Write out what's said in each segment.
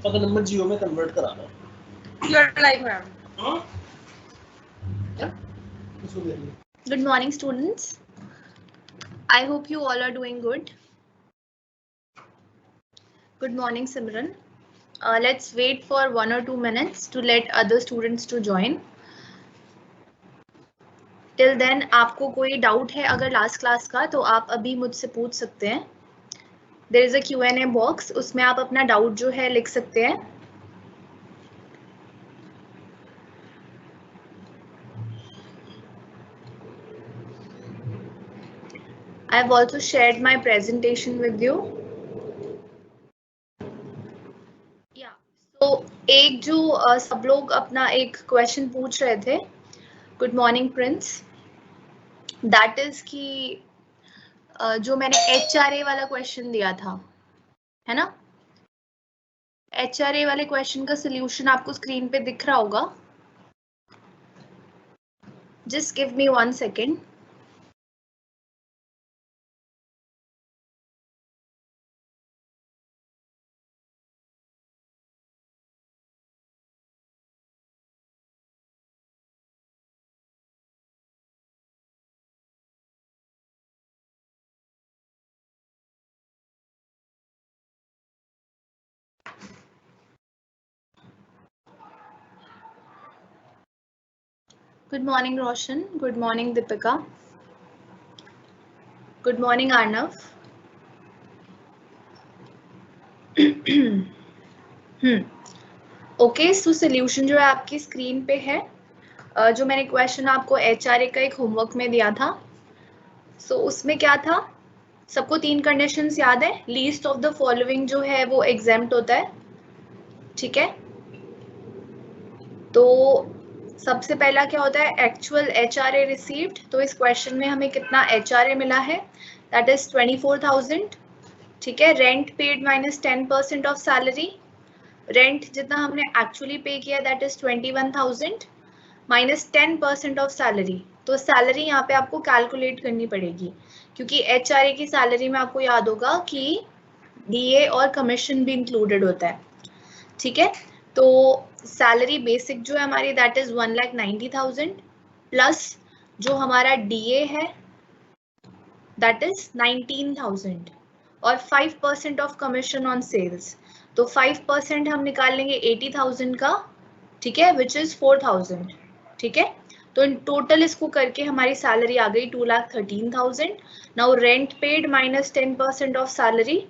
अगर नंबर जियो में कन्वर्ट कराना है। Good morning, students. I hope you all are doing good. Good morning, Simran. Let's wait for 1 or 2 minutes to let other students to join. Till then, आपको कोई doubt है अगर last class का तो आप अभी मुझसे पूछ सकते हैं. There is a Q&A box, उसमें आप अपना डाउट जो है लिख सकते हैं. I have also shared my presentation with you. Yeah. So एक जो सब लोग अपना एक क्वेश्चन पूछ रहे थे. Good morning, Prince. That is कि जो मैंने HRA वाला क्वेश्चन दिया था, है ना? HRA वाले क्वेश्चन का सोल्यूशन आपको स्क्रीन पे दिख रहा होगा. Just give me 1 second. Good morning, Roshan. Good morning, Deepika. Good morning, Arnav. Okay, so solution जो है आपकी स्क्रीन पे है. जो मैंने क्वेश्चन आपको HRA का एक होमवर्क में दिया था. सो उसमें क्या था? सबको 3 कंडीशंस याद है. लीस्ट ऑफ द फॉलोइंग जो है वो एग्जेम्प्ट होता है. ठीक है. तो सबसे पहला क्या होता है? Actual HRA received. तो इस क्वेश्चन में हमें कितना HRA मिला है? That is 24,000. ठीक है. Rent paid minus 10% of salary. Rent जितना हमने एक्चुअली पे किया that is 21,000 minus 10% of salary. तो सैलरी यहाँ पे आपको कैलकुलेट करनी पड़ेगी क्योंकि HRA की सैलरी में आपको याद होगा कि DA और कमीशन भी इंक्लूडेड होता है. ठीक है. तो सैलरी बेसिक जो है हमारी दैट इज 1,90,000 प्लस जो हमारा DA है दैट इज 19,000 और 5% ऑफ कमीशन ऑन सेल्स. तो 5% हम निकाल लेंगे 80,000 का. ठीक है. Which is 4,000. ठीक है. तो इन टोटल इसको करके हमारी सैलरी आ गई 2,13,000. Now rent paid minus 10% of salary.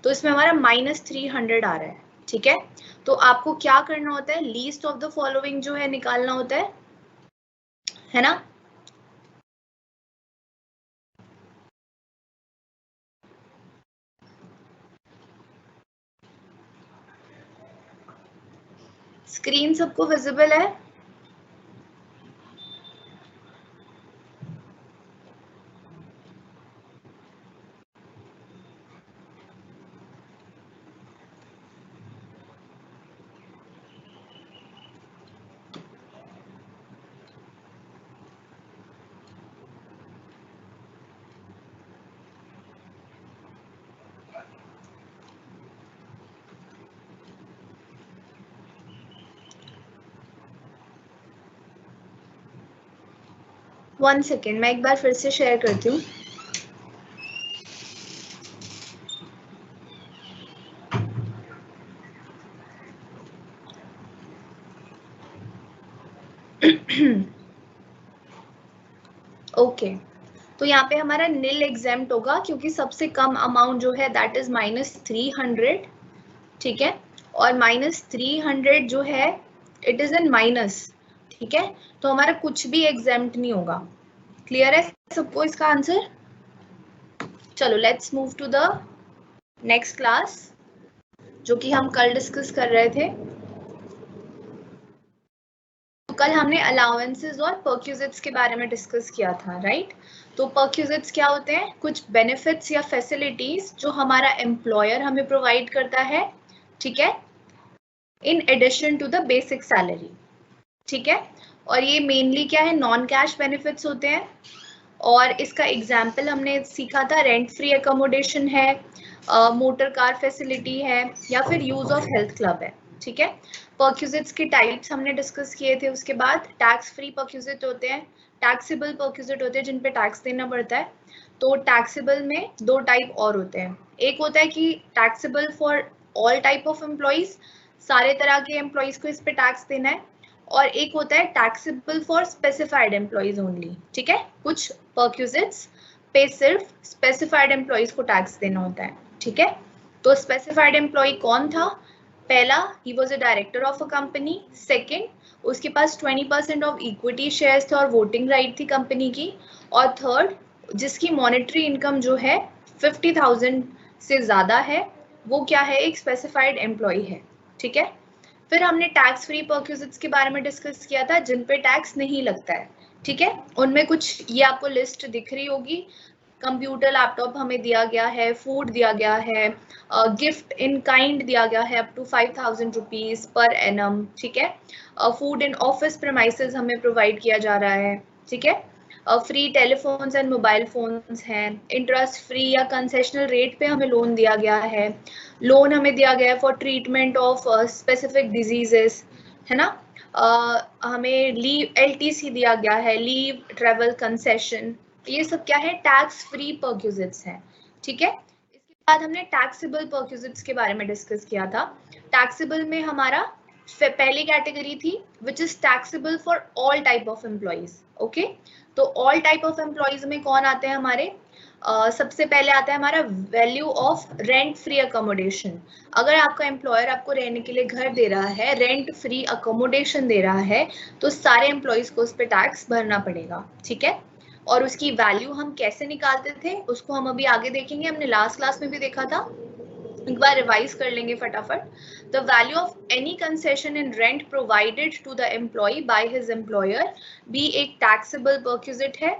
तो इसमें हमारा -300 आ रहा है. ठीक है. तो आपको क्या करना होता है? लीस्ट ऑफ द फॉलोइंग जो है निकालना होता है ना? स्क्रीन सबको विजिबल है? वन सेकेंड, मैं एक बार फिर से शेयर करती हूँ. ओके. तो यहाँ पे हमारा नील एग्जेम्प्ट होगा क्योंकि सबसे कम अमाउंट जो है दैट इज -300. ठीक है. और -300 जो है इट इज इन माइनस. ठीक है. तो हमारा कुछ भी एग्जेम्प्ट नहीं होगा. क्लियर है सबको इसका आंसर? चलो let's move to the next class जो कि हम कल डिस्कस कर रहे थे. तो कल हमने अलाउंसेस और परक्यूजिट्स के बारे में डिस्कस किया था, राइट? तो परक्यूजिट्स क्या होते हैं? कुछ बेनिफिट्स या फैसिलिटीज जो हमारा एम्प्लॉयर हमें प्रोवाइड करता है. ठीक है. In addition to the basic salary. ठीक है. और ये मेनली क्या है? नॉन कैश बेनिफिट्स होते हैं. और इसका एग्जाम्पल हमने सीखा था रेंट फ्री अकोमोडेशन है, मोटर कार फैसिलिटी है, या फिर यूज ऑफ हेल्थ क्लब है। ठीक है, परक्यूजिट्स के टाइप्स हमने डिस्कस किए थे। उसके बाद टैक्स फ्री परक्यूजिट होते हैं, टैक्सेबल परक्यूजिट होते हैं जिन पे टैक्स देना पड़ता है। तो टैक्सेबल में दो टाइप और होते हैं, एक होता है कि taxable for all type of employees, सारे तरह के एम्प्लॉइज को इस पे टैक्स देना है, और एक होता है taxable for specified employees only. ठीक है, कुछ परक्यूजिट्स पे सिर्फ स्पेसिफाइड एम्प्लॉइज को टैक्स देना होता है। ठीक है, तो स्पेसिफाइड एम्प्लॉय कौन था? पहला, he was a director of a company. Second, उसके पास 20% ऑफ इक्विटी शेयर्स थे और वोटिंग राइट थी कंपनी की। और थर्ड, जिसकी मॉनेटरी इनकम जो है 50,000 से ज्यादा है, वो क्या है? एक स्पेसिफाइड एम्प्लॉय है। ठीक है, फिर हमने टैक्स फ्री परक्यूजिट्स के बारे में डिस्कस किया था जिन पे टैक्स नहीं लगता है। ठीक है, उनमें कुछ ये आपको लिस्ट दिख रही होगी। कंप्यूटर लैपटॉप हमें दिया गया है, फूड दिया गया है, गिफ्ट इन काइंड दिया गया है up to 5,000 rupees per annum. ठीक है, फूड इन ऑफिस प्रेमाइसेस हमें प्रोवाइड किया जा रहा है। ठीक है, free telephones and mobile phones हैं, इंटरेस्ट फ्री या कंसेशनल रेट पे हमें लोन दिया गया है, लोन हमें दिया गया है for treatment of specific diseases, है ना। हमें लीव LTC दिया गया है, लीव ट्रेवल कंसेशन। ये सब क्या है? टैक्स फ्री परक्यूजिट्स हैं। ठीक है, इसके बाद हमने टैक्सेबल परक्यूजिट्स के बारे में डिस्कस किया था। टैक्सेबल में हमारा पहली कैटेगरी थी which is taxable for all type of employees. Okay, तो ऑल टाइप ऑफ एम्प्लॉइज में कौन आते हैं हमारे? सबसे पहले आता है हमारा value of rent free accommodation. अगर आपका एम्प्लॉयर आपको रहने के लिए घर दे रहा है, रेंट फ्री अकोमोडेशन दे रहा है, तो सारे एम्प्लॉइज को उस पर टैक्स भरना पड़ेगा। ठीक है, और उसकी वैल्यू हम कैसे निकालते थे उसको हम अभी आगे देखेंगे, हमने लास्ट क्लास में भी देखा था, एक बार रिवाइज कर लेंगे फटाफट। The value of any concession in rent provided to the employee by his employer भी एक टैक्सेबल परक्यूजिट है।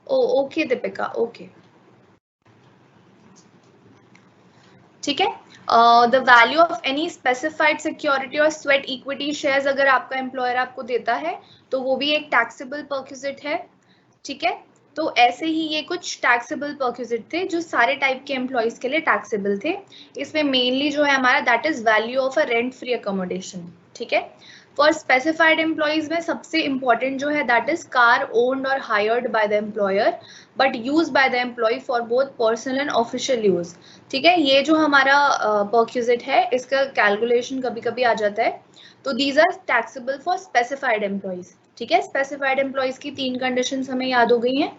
ओके दीपिका, ओके, ठीक है। The value of any specified security और स्वेट इक्विटी शेयर्स अगर आपका एम्प्लॉयर आपको देता है तो वो भी एक टैक्सेबल परक्यूजिट है। ठीक है, तो ऐसे ही ये कुछ टैक्सेबल परक्यूजिट थे जो सारे टाइप के एम्प्लॉइज के लिए टैक्सेबल थे। इसमें मेनली जो है हमारा that is value of a rent free accommodation. ठीक है, फॉर स्पेसिफाइड एम्प्लॉइज में सबसे इंपॉर्टेंट जो है दैट इज कार ओन्ड और hired by the employer but use by the employee for both personal and official use. ठीक है, ये जो हमारा परक्यूजिट है इसका कैलकुलेशन कभी कभी आ जाता है। तो these are taxable for specified employees. ठीक है, स्पेसिफाइड एम्प्लॉइज की 3 कंडीशंस हमें याद हो गई हैं।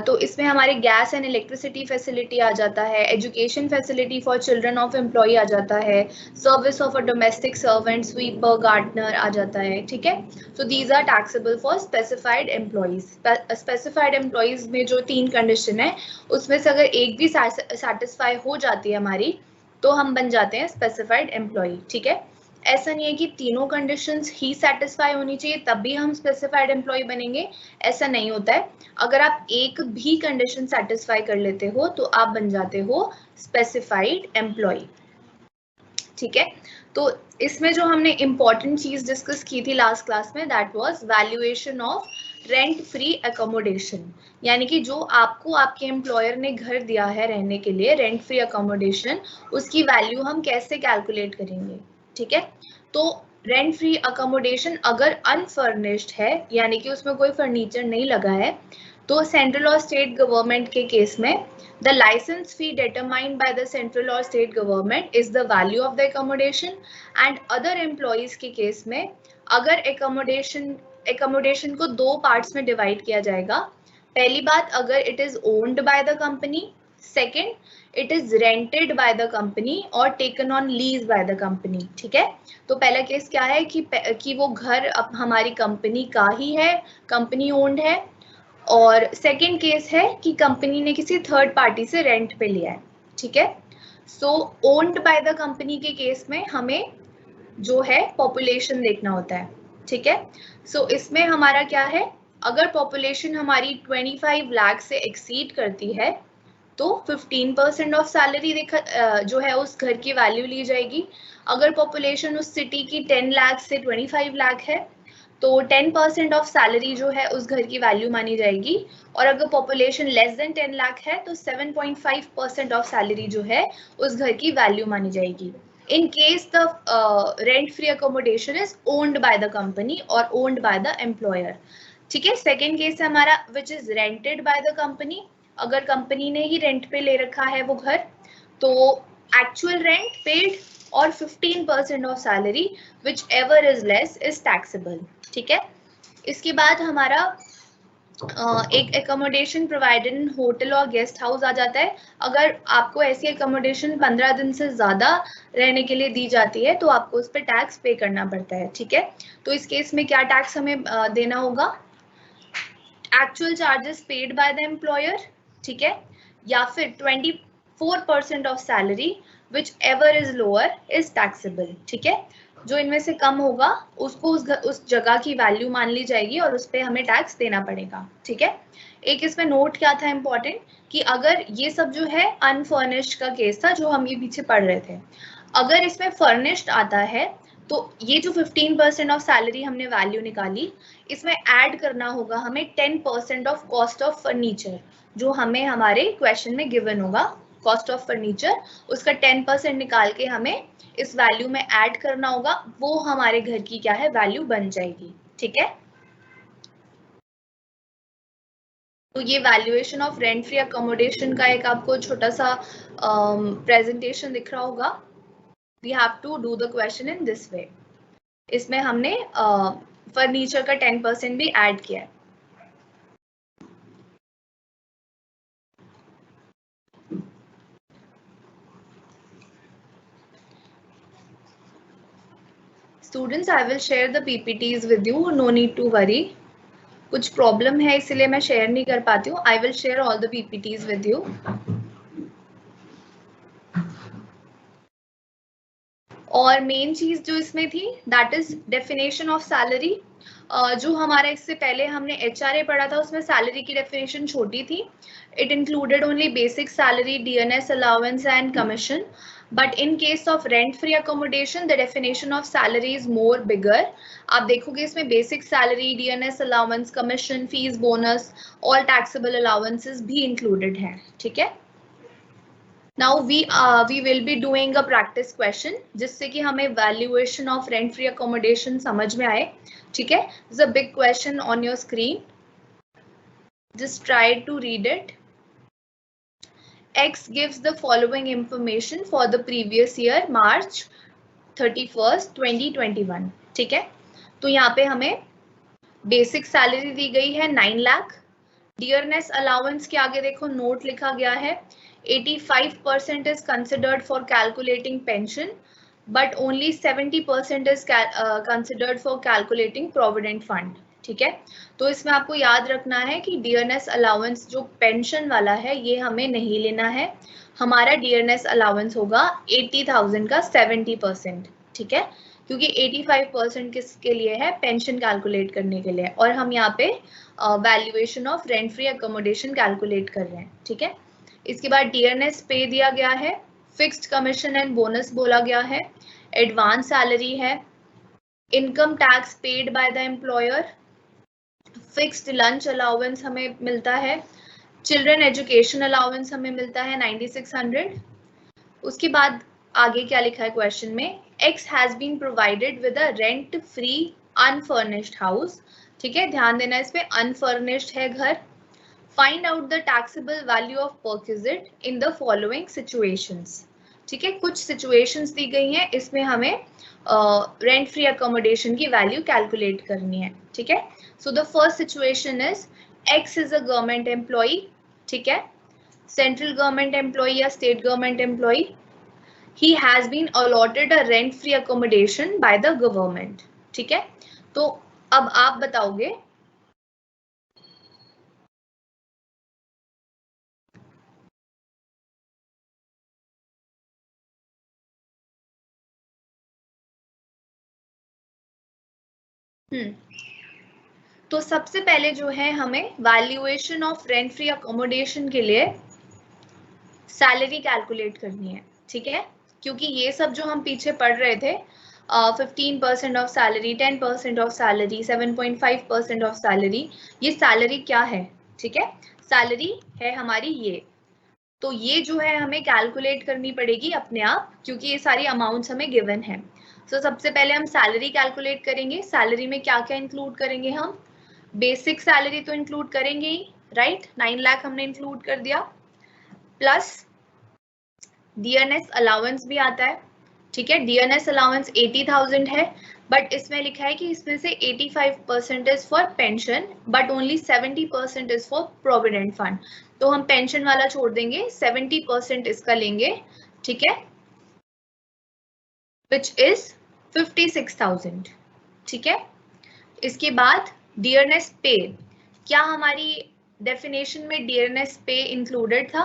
तो इसमें हमारे गैस एंड इलेक्ट्रिसिटी फैसिलिटी आ जाता है, education facility for children of employ आ जाता है, service of a domestic servant, sweeper, gardener आ जाता है। ठीक है, so these are taxable for specified employees. Specified employees में जो 3 कंडीशन है उसमें से अगर एक भी सेटिस्फाई हो जाती है हमारी तो हम बन जाते हैं स्पेसिफाइड एम्प्लॉय। ठीक है, ऐसा नहीं है कि तीनों कंडीशंस ही सेटिस्फाई होनी चाहिए तब भी हम स्पेसिफाइड एम्प्लॉय बनेंगे, ऐसा नहीं होता है। अगर आप एक भी कंडीशन सेटिस्फाई कर लेते हो तो आप बन जाते हो स्पेसिफाइड एम्प्लॉय। ठीक है, तो इसमें जो हमने इंपॉर्टेंट चीज डिस्कस की थी लास्ट क्लास में that was valuation of rent free accommodation, यानी कि जो आपको आपके एम्प्लॉयर ने घर दिया है रहने के लिए रेंट फ्री अकोमोडेशन, उसकी वैल्यू हम कैसे कैलकुलेट करेंगे। ठीक है, तो रेंट फ्री अकोमोडेशन अगर अनफर्निश्ड है यानी कि उसमें कोई फर्नीचर नहीं लगा है तो सेंट्रल और स्टेट गवर्नमेंट के केस में the licence fee determined by the central और state government is the value of the accommodation. And other employees के केस में अगर एकोमोडेशन को 2 पार्ट्स में डिवाइड किया जाएगा। पहली बात, अगर it is owned by the company, second it is rented by the company और taken on lease by the company. ठीक है, तो पहला केस क्या है कि वो घर अब हमारी कंपनी का ही है, कंपनी ओन्ड है, और सेकेंड केस है कि कंपनी ने किसी थर्ड पार्टी से रेंट पे लिया है। ठीक है, सो ओन्ड बाय द कंपनी के केस में हमें जो है पॉपुलेशन देखना होता है। ठीक है, सो इसमें हमारा क्या है, अगर पॉपुलेशन हमारी 25 लाख से एक्सीड करती है तो 15% ऑफ सैलरी जो है उस घर की वैल्यू ली जाएगी। अगर पॉपुलेशन उस सिटी की 10 लाख से 25 लाख है तो 10% ऑफ सैलरी जो है उस घर की वैल्यू मानी जाएगी, और अगर पॉपुलेशन लेस देन 10 लाख है तो 7.5% ऑफ सैलरी जो है उस घर की वैल्यू मानी जाएगी। In case the rent free accommodation is owned by the company और ओन्ड बाय द एम्प्लॉयर। ठीक है, सेकेंड केस है हमारा which is rented by the company. अगर कंपनी ने ही रेंट पे ले रखा है वो घर, तो एक्चुअल रेंट पेड और 15% of salary which ever is less is taxable. ठीक है, इसके बाद हमारा एक एकोमोडेशन प्रोवाइडेड इन होटल और गेस्ट हाउस आ जाता है। अगर आपको ऐसी एकोमोडेशन 15 दिन से ज्यादा रहने के लिए दी जाती है तो आपको उस पर टैक्स पे करना पड़ता है। ठीक है, तो इस केस में क्या टैक्स हमें देना होगा? Actual charges paid by the employer, ठीक है, या फिर 24% of salary which ever is lower is taxable. ठीक है, जो इनमें से कम होगा उसको उस जगह की वैल्यू मान ली जाएगी और उस पर हमें टैक्स देना पड़ेगा। ठीक है, एक इसमें नोट क्या था इम्पोर्टेंट, कि अगर ये सब जो है अनफर्निश्ड का केस था जो हम ये पीछे पढ़ रहे थे, अगर इसमें फर्निश्ड आता है तो ये जो 15% ऑफ सैलरी हमने वैल्यू निकाली, इसमें ऐड करना होगा हमें 10% ऑफ कॉस्ट ऑफ फर्नीचर, जो हमें हमारे क्वेश्चन में गिवन होगा कॉस्ट ऑफ फर्नीचर, उसका 10% निकाल के हमें इस वैल्यू में ऐड करना होगा, वो हमारे घर की क्या है वैल्यू बन जाएगी। ठीक है, तो ये valuation of rent free accommodation का एक आपको छोटा सा प्रेजेंटेशन दिख रहा होगा। We have to do the question in this way. इसमें हमने फर्नीचर का 10% भी ऐड किया है। Students, I will share the PPTs with you, no need to worry. कुछ प्रॉब्लम है इसलिए मैं शेयर नहीं कर पाती हूँ। I will share all the PPTs with you. और मेन चीज जो इसमें थी that is definition of salary. जो हमारा इससे पहले हमने एचआरए पढ़ा था उसमें सैलरी की डेफिनेशन छोटी थी। It included only basic salary, DNS allowance and commission, but in case of rent free accommodation the definition of salary is more bigger. आप देखोगे इसमें basic salary, DNS allowance, commission, fees, bonus, all taxable allowances भी included हैं। ठीक है, Now we will be doing a practice question जिससे कि हमें valuation of rent free accommodation समझ में आए। ठीक है, this is a big question on your screen. Just try to read it. X gives the following information for the previous year March 31st 2021. ठीक है, तो यहाँ पे हमें बेसिक सैलरी दी गई है 9 लाख। डियरनेस अलाउंस के आगे देखो नोट लिखा गया है 85% is considered for calculating pension, but only 70% is considered for calculating provident fund. ठीक है, तो इसमें आपको याद रखना है कि डियरनेस अलाउंस जो पेंशन वाला है ये हमें नहीं लेना है। हमारा डियरनेस अलाउंस होगा 80,000 का 70%। ठीक है, क्योंकि 85% किसके लिए है? पेंशन कैलकुलेट करने के लिए, और हम यहाँ पे valuation of rent free accommodation calculate कर रहे हैं। ठीक है, इसके बाद डियरनेस पे दिया गया है, फिक्स्ड कमीशन एंड बोनस बोला गया है, एडवांस सैलरी है, income tax paid by the employer, fixed lunch allowance हमें मिलता है, चिल्ड्रन एजुकेशन अलाउंस हमें मिलता है 9600। उसके बाद आगे क्या लिखा है क्वेश्चन में, X has been provided with a rent free unfurnished house. ठीक है, ध्यान देना इस पे, अनफर्निश्ड है घर। Find out the taxable value of perquisite in the following situations. ठीक है, कुछ situations दी गई हैं, इसमें हमें rent free accommodation की value calculate करनी है। ठीक है, so the first situation is X is a government employee. ठीक है, central government employee या state government employee. He has been allotted a rent free accommodation by the government. ठीक है, तो अब आप बताओगे तो सबसे पहले जो है हमें valuation of rent free accommodation के लिए सैलरी कैलकुलेट करनी है। ठीक है, क्योंकि ये सब जो हम पीछे पढ़ रहे थे 15% of salary, 10% of salary, 7.5% of salary, ये सैलरी क्या है, ठीक है, सैलरी है हमारी ये। तो ये जो है हमें कैलकुलेट करनी पड़ेगी अपने आप, क्योंकि ये सारी अमाउंट्स हमें गिवन है। सो सबसे पहले हम सैलरी कैलकुलेट करेंगे। सैलरी में क्या क्या इंक्लूड करेंगे हम? बेसिक सैलरी तो इंक्लूड करेंगे ही, राइट, 9 लाख हमने इंक्लूड कर दिया, प्लस डीएनएस अलाउंस भी आता है, ठीक है। डीएनएस अलाउंस 80,000 है, बट इसमें लिखा है कि इसमें से 85% is for pension, but only 70% is for provident fund. तो हम पेंशन वाला छोड़ देंगे, 70% इसका लेंगे, ठीक है, विच इज 56,000, ठीक है। इसके बाद डियरनेस पे, क्या हमारी डेफिनेशन में डियरनेस पे इंक्लूडेड था?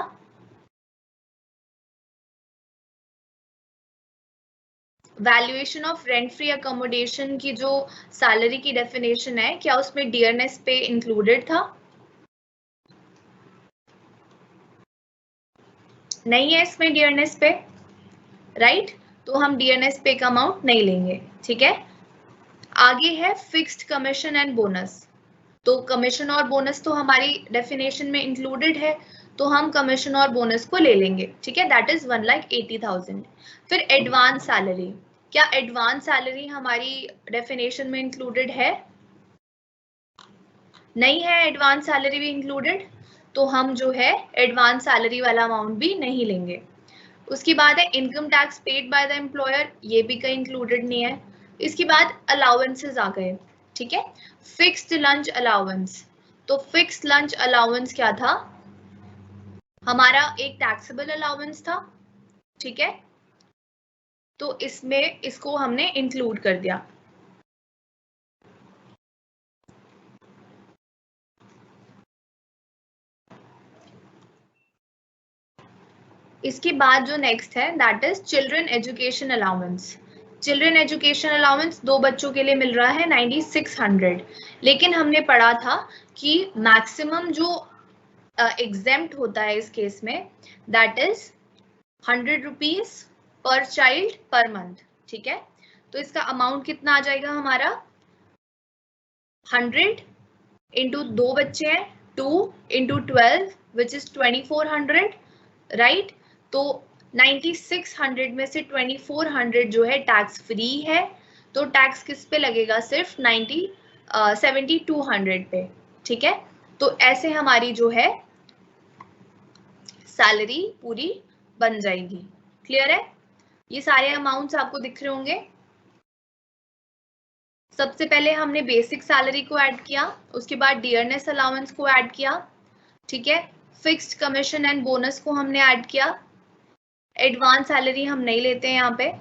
Valuation of rent free accommodation की जो सैलरी की डेफिनेशन है, क्या उसमें डियरनेस पे इंक्लूडेड था? नहीं है इसमें डियरनेस पे, राइट, तो हम डियरनेस पे का अमाउंट नहीं लेंगे, ठीक है। आगे है फिक्स्ड कमीशन एंड बोनस। तो कमीशन और बोनस तो हमारी डेफिनेशन में इंक्लूडेड है, तो हम कमीशन और बोनस को ले लेंगे, ठीक है, दैट इज 1,80,000। फिर एडवांस सैलरी, क्या एडवांस सैलरी हमारी डेफिनेशन में इंक्लूडेड है? नहीं है एडवांस सैलरी भी इंक्लूडेड, तो हम जो है एडवांस सैलरी वाला अमाउंट भी नहीं लेंगे। उसके बाद है income tax paid by the employer, ये भी कहीं इंक्लूडेड नहीं है। इसके बाद अलाउंसेस आ गए, ठीक है। फिक्स्ड लंच अलाउंस, तो फिक्स्ड लंच अलाउंस क्या था? हमारा एक टैक्सेबल अलाउंस था, ठीक है, तो इसमें इसको हमने इंक्लूड कर दिया। इसके बाद जो नेक्स्ट है that is children education allowance. Children education allowance 2 बच्चों के लिए मिल रहा है 9600, लेकिन हमने पढ़ा था कि मैक्सिमम जो एग्जेम्प्ट होता है इस केस में that is 100 rupees per child per month, ठीक है। तो इसका अमाउंट कितना आ जाएगा हमारा? 100 इंटू 2 बच्चे हैं, 2 इंटू 12 विच इज 2400, राइट। तो 9600 में से 2400 जो है टैक्स फ्री है, तो टैक्स किस पे लगेगा? सिर्फ 7200 पे, ठीक है। तो ऐसे हमारी जो है सैलरी पूरी बन जाएगी। क्लियर है? ये सारे अमाउंट्स आपको दिख रहे होंगे। सबसे पहले हमने बेसिक सैलरी को ऐड किया, उसके बाद डियरनेस अलाउंस को ऐड किया, ठीक है। फिक्स्ड कमीशन एंड बोनस को हमने ऐड किया। एडवांस सैलरी हम नहीं लेते हैं यहाँ पे,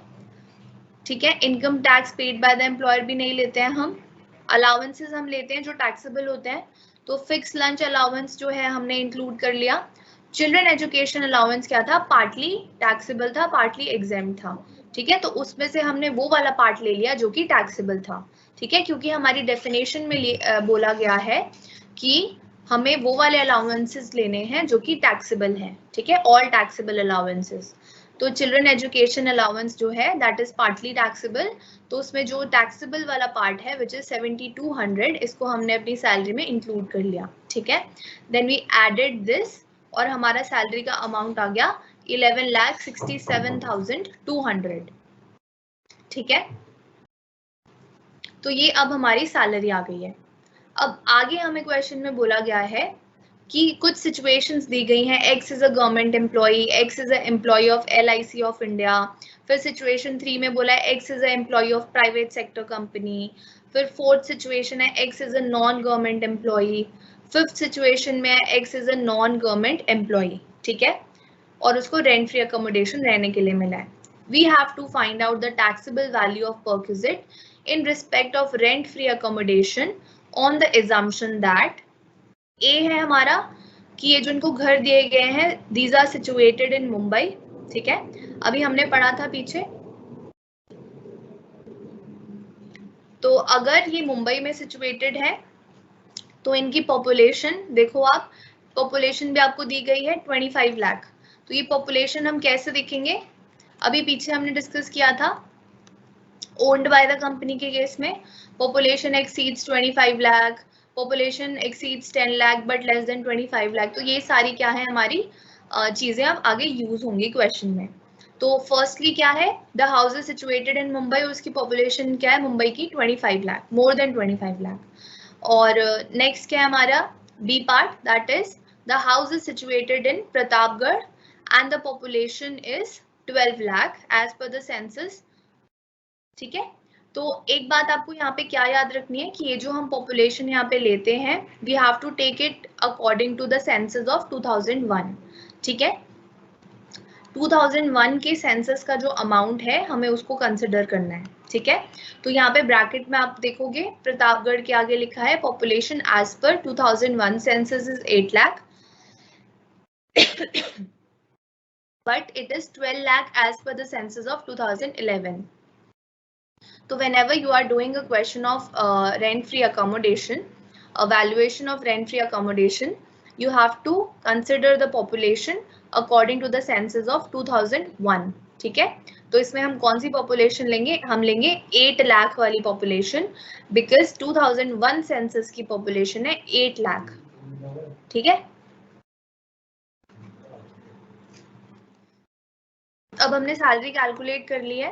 ठीक है। Income tax paid by the employer भी नहीं लेते हैं हम। अलाउंसेस हम लेते हैं जो टैक्सेबल होते हैं, तो फिक्स लंच अलाउंस जो है हमने इंक्लूड कर लिया। चिल्ड्रन एजुकेशन अलाउंस क्या था? पार्टली टैक्सेबल था, पार्टली एग्जेम्प्ट था, ठीक है। तो उसमें से हमने वो वाला पार्ट ले लिया जो कि टैक्सेबल था, ठीक है, क्योंकि हमारी डेफिनेशन में बोला गया है कि हमें वो वाले अलाउंसेस लेने हैं जो कि टैक्सेबल हैं, ठीक है, ऑल टैक्सेबल अलाउंसेस। तो चिल्ड्रन एजुकेशन अलाउंस जो है दैट इज पार्टली टैक्सेबल, तो उसमें जो टैक्सेबल वाला पार्ट है विच इज 7200, इसको हमने अपनी सैलरी में इंक्लूड कर लिया, ठीक है। देन वी एडेड दिस और हमारा सैलरी का अमाउंट आ गया 11,67,200, ठीक है। तो ये अब हमारी सैलरी आ गई है। अब आगे हमें क्वेश्चन में बोला गया है कि कुछ सिचुएशंस दी गई हैं, x is a government employee, x is a employee of LIC of India. फिर सिचुएशन 3 में बोला है X is a employee of private sector company. फिर फोर्थ सिचुएशन है X is a non government employee. Fifth situation में है X is a non government employee, ठीक है, और उसको रेंट फ्री अकोमोडेशन रहने के लिए मिला है। We have to find out the taxable value of perquisite in respect of rent free accommodation on the assumption that A है हमारा कि ये जो इनको घर दिए गए हैं these are situated in Mumbai, ठीक है, अभी हमने पढ़ा था पीछे। तो अगर ये मुंबई में सिचुएटेड है तो इनकी पॉपुलेशन देखो आप, पॉपुलेशन भी आपको दी गई है 25 लाख। तो ये पॉपुलेशन हम कैसे देखेंगे? अभी पीछे हमने डिस्कस किया था ओन्ड बाय द कंपनी के केस में population exceeds 25 lakh, population exceeds 10 lakh but less than 25 lakh. तो ये सारी क्या है हमारी चीजें अब आगे यूज होंगी क्वेश्चन में। तो फर्स्टली क्या है, द हाउस इज सिचुएटेड इन मुंबई, उसकी पॉपुलेशन क्या है मुंबई की 25 लाख, मोर देन 25 लाख। और नेक्स्ट क्या है हमारा B part, that is the house is situated in Pratapgarh and the population is 12 lakh as per the census. ठीक है, तो एक बात आपको यहाँ पे क्या याद रखनी है कि ये जो हम पॉपुलेशन यहाँ पे लेते हैं we have to take it according to the census of 2001। ठीक है, 2001 के सेंसस का जो अमाउंट है हमें उसको कंसिडर करना है। ठीक है, तो यहाँ पे ब्रैकेट में आप देखोगे प्रतापगढ़ के आगे लिखा है population as per 2001 census is 8 lakh but it is 12 lakh as per the census of 2011. So whenever you are doing a question of rent-free accommodation, evaluation of rent-free accommodation, you have to consider the population according to the census of 2001. ठीक है, तो इसमें हम कौन सी population लेंगे, हम लेंगे 8 लाख वाली पॉपुलेशन बिकॉज 2001 सेंसस की पॉपुलेशन है 8 लाख। ठीक है, अब हमने सैलरी कैलकुलेट कर ली है।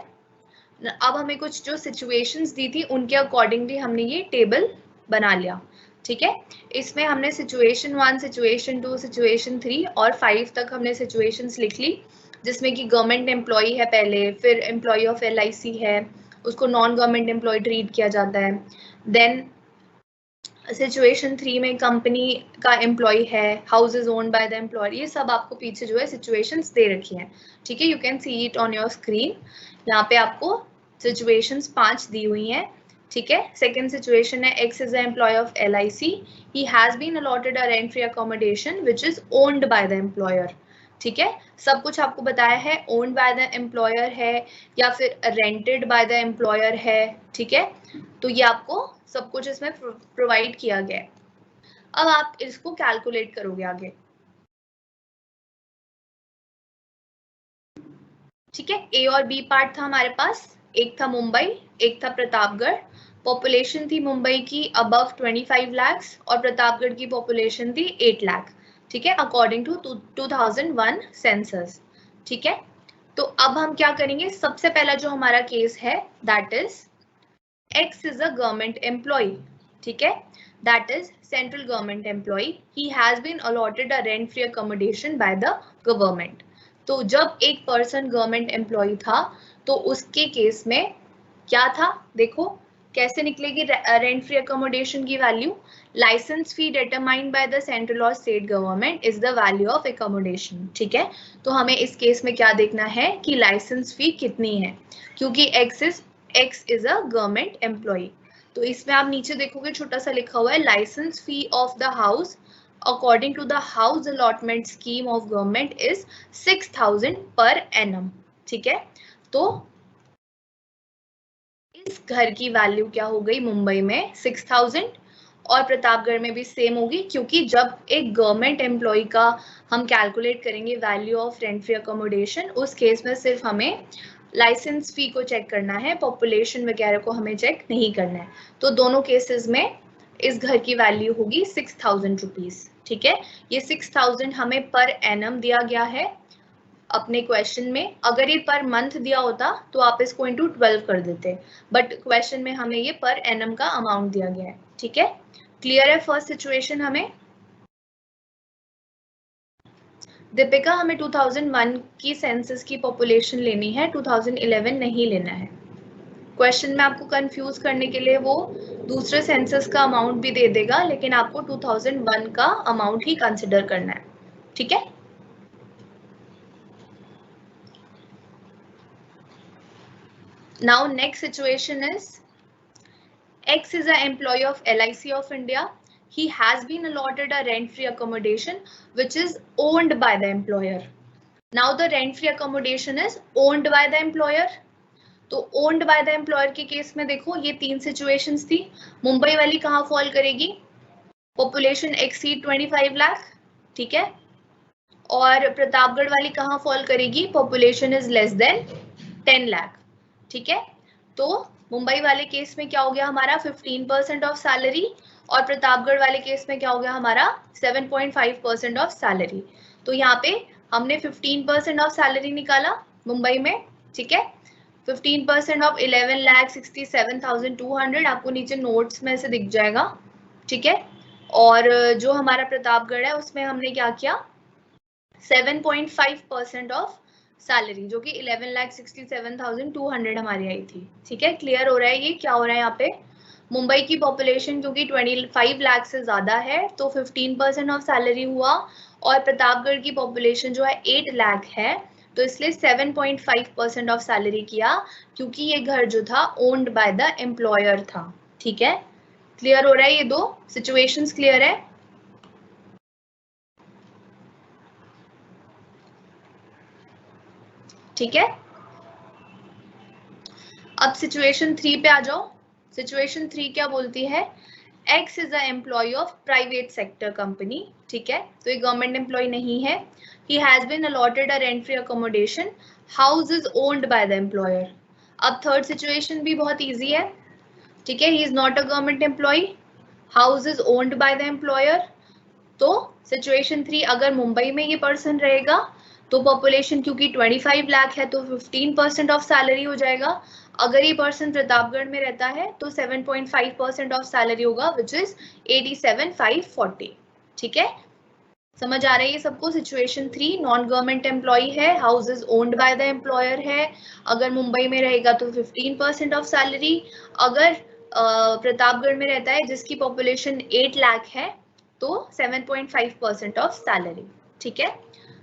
अब हमें कुछ जो सिचुएशंस दी थी उनके अकॉर्डिंगली हमने ये टेबल बना लिया। ठीक है, इसमें हमने सिचुएशन 1, सिचुएशन 2, सिचुएशन 3 और 5 तक हमने सिचुएशंस लिख ली, जिसमें कि गवर्नमेंट एम्प्लॉय है पहले, फिर एम्प्लॉय ऑफ LIC है, उसको नॉन गवर्नमेंट एम्प्लॉय ट्रीट किया जाता है। देन सिचुएशन 3 में कंपनी का एम्प्लॉय है, house is owned by the employer. ये सब आपको पीछे जो है सिचुएशंस दे रखी हैं। ठीक है, you can see it on your screen. यहाँ पे आपको सिचुएशंस 5 दी हुई हैं। ठीक है, सेकेंड सिचुएशन है X is the employee of LIC, he has been allotted a rent free accommodation which is owned by the employer. ठीक है, सब कुछ आपको बताया है, ओन्ड बाय द एम्प्लॉयर है या फिर रेंटेड बाय द एम्प्लॉयर है। ठीक है, तो ये आपको सब कुछ इसमें प्रोवाइड किया गया है। अब आप इसको कैलकुलेट करोगे आगे। ठीक है, ए और बी पार्ट था हमारे पास, एक था मुंबई, एक था प्रतापगढ़। पॉपुलेशन थी मुंबई की अबव 25 लाख और प्रतापगढ़ की पॉपुलेशन थी 8 लाख। ठीक है, अकॉर्डिंग टू 2001 सेंसस। ठीक है, तो अब हम क्या करेंगे, सबसे पहला जो हमारा केस है that is X is a government employee. ठीक है, that is central government employee. He has been allotted a rent-free accommodation by the government. तो जब एक पर्सन गवर्नमेंट एम्प्लॉय था तो उसके केस में क्या था, देखो कैसे निकलेगी रेंट फ्री अकोमोडेशन की वैल्यू। Licence fee determined by the central और state government is the value of accommodation. ठीक है, तो हमें इस केस में क्या देखना है कि लाइसेंस फी कितनी है, क्योंकि X is a government employee। तो इसमें आप नीचे देखोगे छोटा सा लिखा हुआ है licence fee of the house according to the house allotment scheme of government is 6000 per annum. ठीक है, तो इस घर की वैल्यू क्या हो गई मुंबई में 6000 और प्रतापगढ़ में भी सेम होगी, क्योंकि जब एक गवर्नमेंट एम्प्लॉय का हम कैलकुलेट करेंगे value of rent free accommodation, उस केस में सिर्फ हमें लाइसेंस फी को चेक करना है, पॉपुलेशन वगैरह को हमें चेक नहीं करना है। तो दोनों केसेस में इस घर की वैल्यू होगी 6000 रुपीज। ठीक है, ये 6000 हमें पर एनम दिया गया है अपने क्वेश्चन में। अगर ये पर मंथ दिया होता तो आप इसको इंटू 12 कर देते, बट क्वेश्चन में हमें ये पर एनम का अमाउंट दिया गया है। ठीक है, क्लियर है फर्स्ट सिचुएशन हमें। दीपिका, हमें 2001 की सेंसस की पॉपुलेशन लेनी है, 2011 नहीं लेना है। क्वेश्चन में आपको कंफ्यूज करने के लिए वो दूसरे सेंसस का अमाउंट भी दे देगा, लेकिन आपको 2001 का अमाउंट ही कंसिडर करना है। ठीक है, now next situation is X is an employee of LIC of India. He has been allotted a rent-free accommodation which is owned by the employer. Now the rent-free accommodation is owned by the employer. तो owned by the employer के case में देखो ये 3 situations थी। मुंबई वाली कहाँ fall करेगी, population exceed 25 lakh. ठीक है, और प्रतापगढ़ वाली कहाँ फॉल करेगी, population is less than 10 lakh. ठीक है, तो मुंबई वाले केस में क्या हो गया हमारा 15% ऑफ सैलरी, और प्रतापगढ़ वाले केस में क्या हो गया हमारा 7.5% ऑफ सैलरी। तो यहाँ पे हमने 15% ऑफ सैलरी निकाला मुंबई में, ठीक है। 15% ऑफ 11,67,200 आपको नीचे नोट्स में से दिख जाएगा, ठीक है। और जो हमारा प्रतापगढ़ है उसमें हमने क्या किया 7.5% ऑफ सैलरी, जो कि 11,67,200 हमारी आई थी, ठीक है। क्लियर हो रहा है ये क्या हो रहा है यहाँ पे। मुंबई की पॉपुलेशन क्योंकि 25 लाख से ज्यादा है तो 15% ऑफ सैलरी हुआ, और प्रतापगढ़ की पॉपुलेशन जो है 8 लाख है तो इसलिए 7.5% ऑफ सैलरी किया, क्योंकि ये घर जो था ओन्ड बाय द एम्प्लॉयर था, ठीक है। क्लियर हो रहा है, ये दो सिचुएशंस क्लियर है। ठीक है, अब सिचुएशन 3 पे आ जाओ। सिचुएशन 3 क्या बोलती है, X is a employee of private sector company, ठीक है, तो ये गवर्नमेंट एम्प्लॉय नहीं है। He has been allotted a rent free accommodation. House is owned by the employer. अब थर्ड सिचुएशन भी बहुत इजी है, ठीक है। He is not a government employee. House is owned by the employer. तो situation 3 अगर मुंबई में ये पर्सन रहेगा तो पॉपुलेशन क्योंकि 25 लाख है तो 15% ऑफ सैलरी हो जाएगा। अगर ये पर्सन प्रतापगढ़ में रहता है तो 7.5% ऑफ सैलरी होगा, विच इज 87,540, ठीक है। समझ आ रही है सबको। सिचुएशन 3 नॉन गवर्नमेंट एम्प्लॉय है, house is owned by the employer है, अगर मुंबई में रहेगा तो 15% ऑफ सैलरी, अगर प्रतापगढ़ में रहता है जिसकी पॉपुलेशन 8 लाख है तो 7.5% ऑफ सैलरी, ठीक है।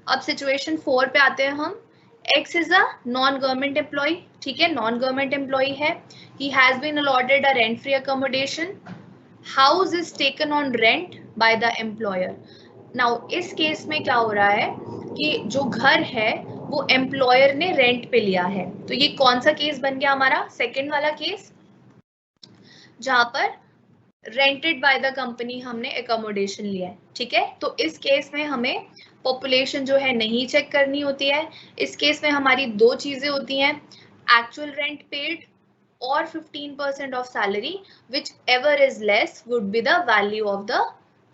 अब सिचुएशन 4 पे आते हैं हम। X is a non government employee, ठीक है, नॉन गवर्नमेंट एम्प्लॉय है। He has been allotted a rent free accommodation. House is taken on rent by the employer. Now इस केस में क्या हो रहा है कि जो घर है वो एम्प्लॉयर ने रेंट पे लिया है, तो ये कौन सा केस बन गया हमारा, सेकंड वाला केस, जहां पर रेंटेड बाय द कंपनी हमने एकोमोडेशन लिया है, ठीक है। तो इस केस में हमें पॉपुलेशन जो है नहीं चेक करनी होती है। इस केस में हमारी दो चीजें होती हैं, एक्चुअल रेंट पेड और 15% of salary, which ever is less would be the value of the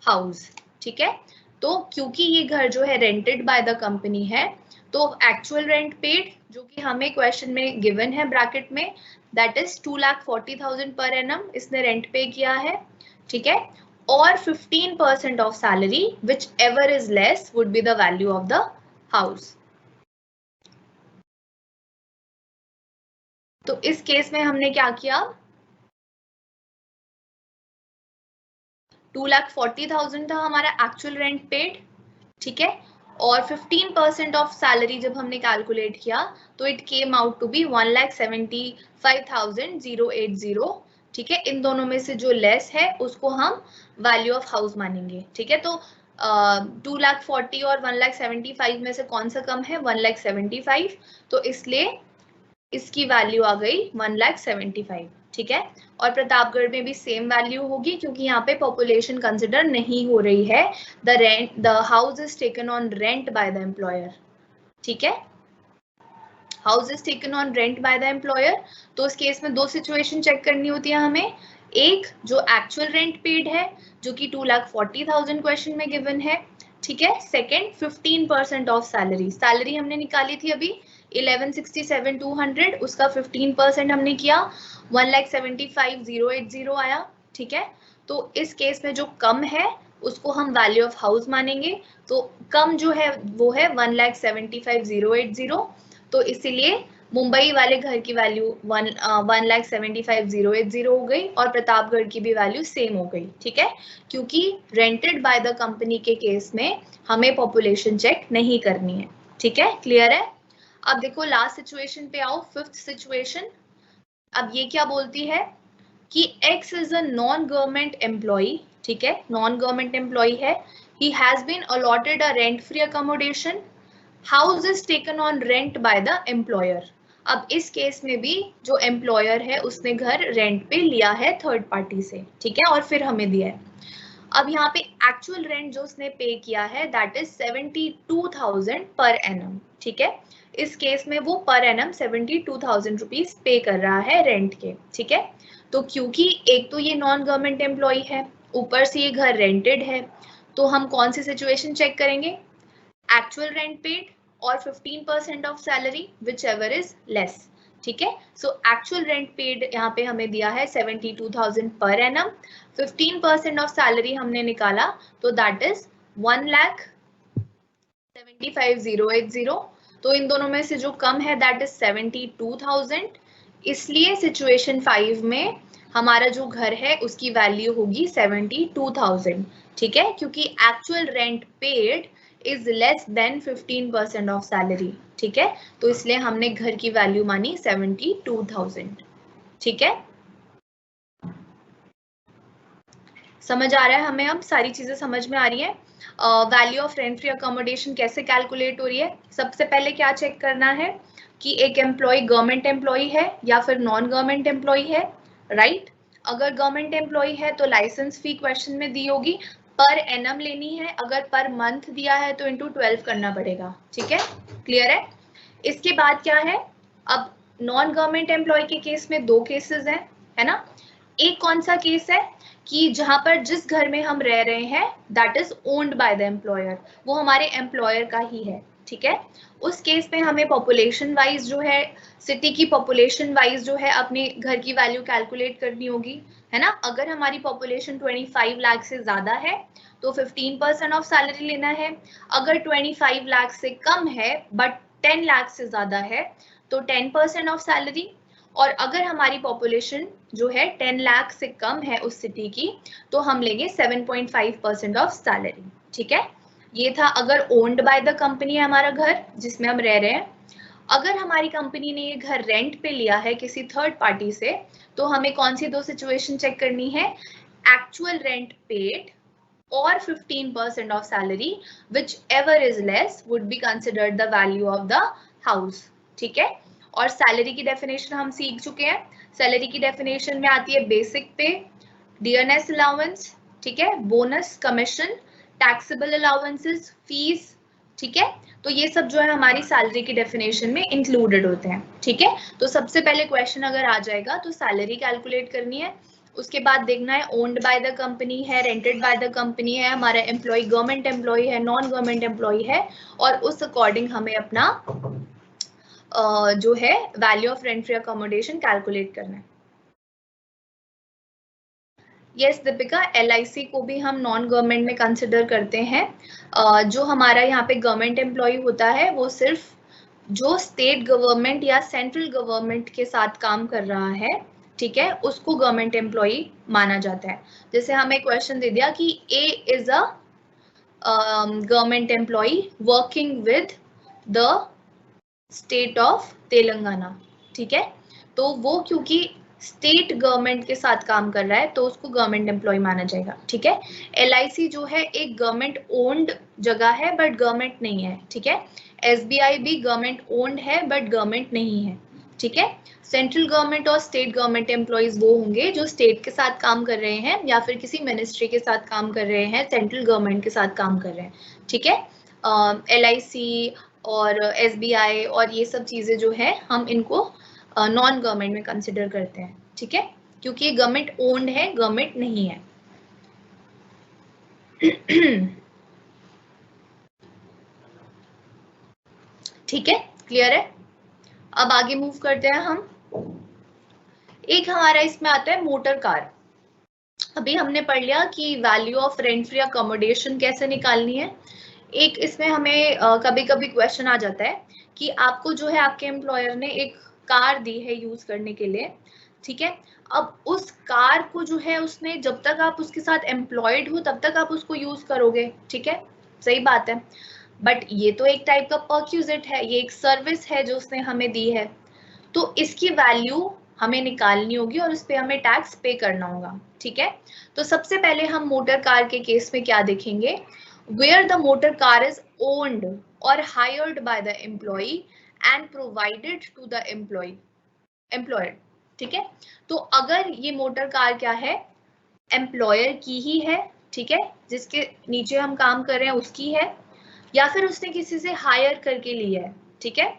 house, ठीक है। तो क्योंकि ये घर जो है रेंटेड बाय द कंपनी है तो एक्चुअल रेंट पेड जो कि हमें क्वेश्चन में गिवन है ब्रैकेट में, दैट इज 2,40,000 पर एनम इसने रेंट पे किया है, ठीक है। और 15% of salary which ever is less would be the value of the house. तो इस केस में हमने क्या किया, 2,40,000 था हमारा एक्चुअल रेंट पेड, ठीक है, और 15% ऑफ सैलरी जब हमने कैलकुलेट किया तो it came out to be 1,75,080, ठीक है। इन दोनों में से जो लेस है उसको हम वैल्यू ऑफ हाउस मानेंगे, ठीक है। तो 2,40,000 और 1,75,000 में से कौन सा कम है, 1,75,000, तो इसलिए इसकी वैल्यू आ गई 1,75,000, ठीक है। और प्रतापगढ़ में भी सेम वैल्यू होगी क्योंकि यहाँ पे पॉपुलेशन कंसिडर नहीं हो रही है, the house is taken on rent by the employer, ठीक है। House is taken on rent by the employer, तो इस केस में दो सिचुएशन चेक करनी होती है हमें, एक जो एक्चुअल रेंट पेड है जो कि 2,40,000 क्वेश्चन में गिवन है, ठीक है। सेकेंड 15% ऑफ सैलरी, सैलरी हमने निकाली थी अभी 11,67,200, उसका 15% हमने किया 1,75,080 आया, ठीक है। तो इस केस में जो कम है उसको हम वैल्यू ऑफ हाउस मानेंगे, तो कम जो है वो है 1,75,080, तो इसीलिए मुंबई वाले घर की वैल्यू 1,75,080 हो गई और प्रतापगढ़ की भी वैल्यू सेम हो गई, ठीक है, क्योंकि रेंटेड बाय द कंपनी के केस में हमें पॉपुलेशन चेक नहीं करनी है, ठीक है। क्लियर है। अब देखो लास्ट सिचुएशन पे आओ, फिफ्थ सिचुएशन। अब ये क्या बोलती है कि X is a non government employee, ठीक है, नॉन गवर्नमेंट एम्प्लॉय है, he has been allotted a rent free accommodation, house is taken on rent by the employer. अब इस केस में भी जो एम्प्लॉयर है उसने घर रेंट पे लिया है थर्ड पार्टी से, ठीक है, और फिर हमें दिया है। अब यहाँ पे एक्चुअल रेंट जो उसने पे किया है दैट इज 72,000 पर एनम, ठीक है। इस केस में वो पर एनम 72,000 रुपीज पे कर रहा है रेंट के, ठीक है। तो क्योंकि एक तो ये नॉन गवर्नमेंट एम्प्लॉय है, ऊपर से ये घर रेंटेड है, तो हम कौन सी सिचुएशन चेक करेंगे, एक्चुअल रेंट पेड और 15% of salary which ever is less, ठीक है। सो एक्चुअल रेंट पेड यहाँ पे हमें दिया है 72,000 पर एनम, 15% ऑफ सैलरी हमने निकाला तो दैट इज 1,75,080। तो इन दोनों में से जो कम है दैट इज 72,000, इसलिए सिचुएशन 5 में हमारा जो घर है उसकी वैल्यू होगी 72,000, ठीक है, क्योंकि actual rent paid is less than 15% of salary, ठीक है। तो इसलिए हमने घर की वैल्यू मानी 72,000, ठीक है। समझ आ रहा है हमें, अब सारी चीजें समझ में आ रही है। Value of rent free accommodation कैसे कैलकुलेट हो रही है, सबसे पहले क्या चेक करना है कि एक एम्प्लॉय गवर्नमेंट एम्प्लॉय है या फिर नॉन गवर्नमेंट एम्प्लॉय है, राइट। अगर गवर्नमेंट एम्प्लॉय है तो लाइसेंस फी क्वेश्चन में दी होगी, पर एनम लेनी है, अगर पर मंथ दिया है तो इंटू 12 करना पड़ेगा, ठीक है, क्लियर है। इसके बाद क्या है, अब नॉन गवर्नमेंट एम्प्लॉय के केस में दो केसेस हैं, है ना। एक कौन सा केस है कि जहां पर जिस घर में हम रह रहे हैं that is owned by the employer, वो हमारे एम्प्लॉयर का ही है, ठीक है। उस केस में हमें पॉपुलेशन वाइज जो है, सिटी की पॉपुलेशन वाइज जो है अपने घर की वैल्यू कैलकुलेट करनी होगी, है ना। अगर हमारी पॉपुलेशन 25 लाख से ज्यादा है तो 15% ऑफ सैलरी लेना है, अगर 25 लाख से कम है बट 10 लाख से ज्यादा है तो 10% ऑफ सैलरी, और अगर हमारी पॉपुलेशन जो है 10 लाख से कम है उस सिटी की तो हम लेंगे 7.5% ऑफ सैलरी, ठीक है। ये था अगर ओन्ड बाय द कंपनी है हमारा घर जिसमें हम रह रहे हैं। अगर हमारी कंपनी ने ये घर रेंट पे लिया है किसी थर्ड पार्टी से तो हमें कौन सी दो सिचुएशन चेक करनी है, एक्चुअल रेंट पेड और 15% of salary which ever is less would be considered the value of the house, ठीक है। और सैलरी की डेफिनेशन हम सीख चुके हैं, सैलरी की डेफिनेशन में आती है बेसिक पे, डियरनेस अलाउंस, ठीक है, bonus, commission, taxable allowances, fees, ठीक है। तो ये सब जो है हमारी सैलरी की डेफिनेशन में इंक्लूडेड होते हैं, ठीक है। तो सबसे पहले क्वेश्चन अगर आ जाएगा तो सैलरी कैलकुलेट करनी है, उसके बाद देखना है ओन्ड बाय द कंपनी है, रेंटेड बाय द कंपनी है, हमारा एम्प्लॉय गवर्नमेंट एम्प्लॉय है, नॉन गवर्नमेंट एम्प्लॉय है, और उस अकॉर्डिंग हमें अपना जो है value of rent free accommodation calculate करना है। यस दीपिका, LIC को भी हम नॉन गवर्नमेंट में कंसिडर करते हैं। जो हमारा यहाँ पे गवर्नमेंट एम्प्लॉय होता है वो सिर्फ जो स्टेट गवर्नमेंट या सेंट्रल गवर्नमेंट के साथ काम कर रहा है, ठीक है, उसको गवर्नमेंट एम्प्लॉय माना जाता है। जैसे हमें क्वेश्चन दे दिया कि A is a government employee working with the state of Telangana, ठीक है, तो वो क्योंकि स्टेट गवर्नमेंट के साथ काम कर रहा है तो उसको गवर्नमेंट एम्प्लॉय माना जाएगा, ठीक है। LIC जो है एक गवर्नमेंट ओन्ड जगह है बट गवर्नमेंट नहीं है, ठीक है। SBI भी गवर्नमेंट ओन्ड है बट गवर्नमेंट नहीं है, ठीक है। सेंट्रल गवर्नमेंट और स्टेट गवर्नमेंट एम्प्लॉयज वो होंगे जो स्टेट के साथ काम कर रहे हैं या फिर किसी मिनिस्ट्री के साथ काम कर रहे हैं, सेंट्रल गवर्नमेंट के साथ काम कर रहे हैं, ठीक है। LIC और SBI और ये सब चीजें जो है हम इनको नॉन गवर्नमेंट में कंसिडर करते हैं, ठीक है, क्योंकि ये गवर्नमेंट ओन्ड है, गवर्नमेंट नहीं है। ठीक है, क्लियर है। अब आगे मूव करते हैं हम। एक हमारा इसमें आता है मोटर कार। अभी हमने पढ़ लिया कि value of rent free accommodation कैसे निकालनी है। एक इसमें हमें कभी कभी क्वेश्चन आ जाता है कि आपको जो है आपके एम्प्लॉयर ने एक कार दी है यूज करने के लिए, ठीक है। अब उस कार को जो है उसने, जब तक आप उसके साथ एम्प्लॉयड हो तब तक आप उसको यूज करोगे, ठीक है, सही बात है। बट ये तो एक टाइप का परक्यूजिट है, ये एक सर्विस है जो उसने हमें दी है, तो इसकी वैल्यू हमें निकालनी होगी और उस पर हमें टैक्स पे करना होगा, ठीक है। तो सबसे पहले हम मोटर कार के केस में क्या देखेंगे, where the motor car is owned or hired by the employee and provided to the employer, ठीक है। तो अगर ये मोटर कार क्या है, एम्प्लॉयर की ही है, ठीक है, जिसके नीचे हम काम कर रहे हैं उसकी है, या फिर उसने किसी से हायर करके ली है, ठीक है।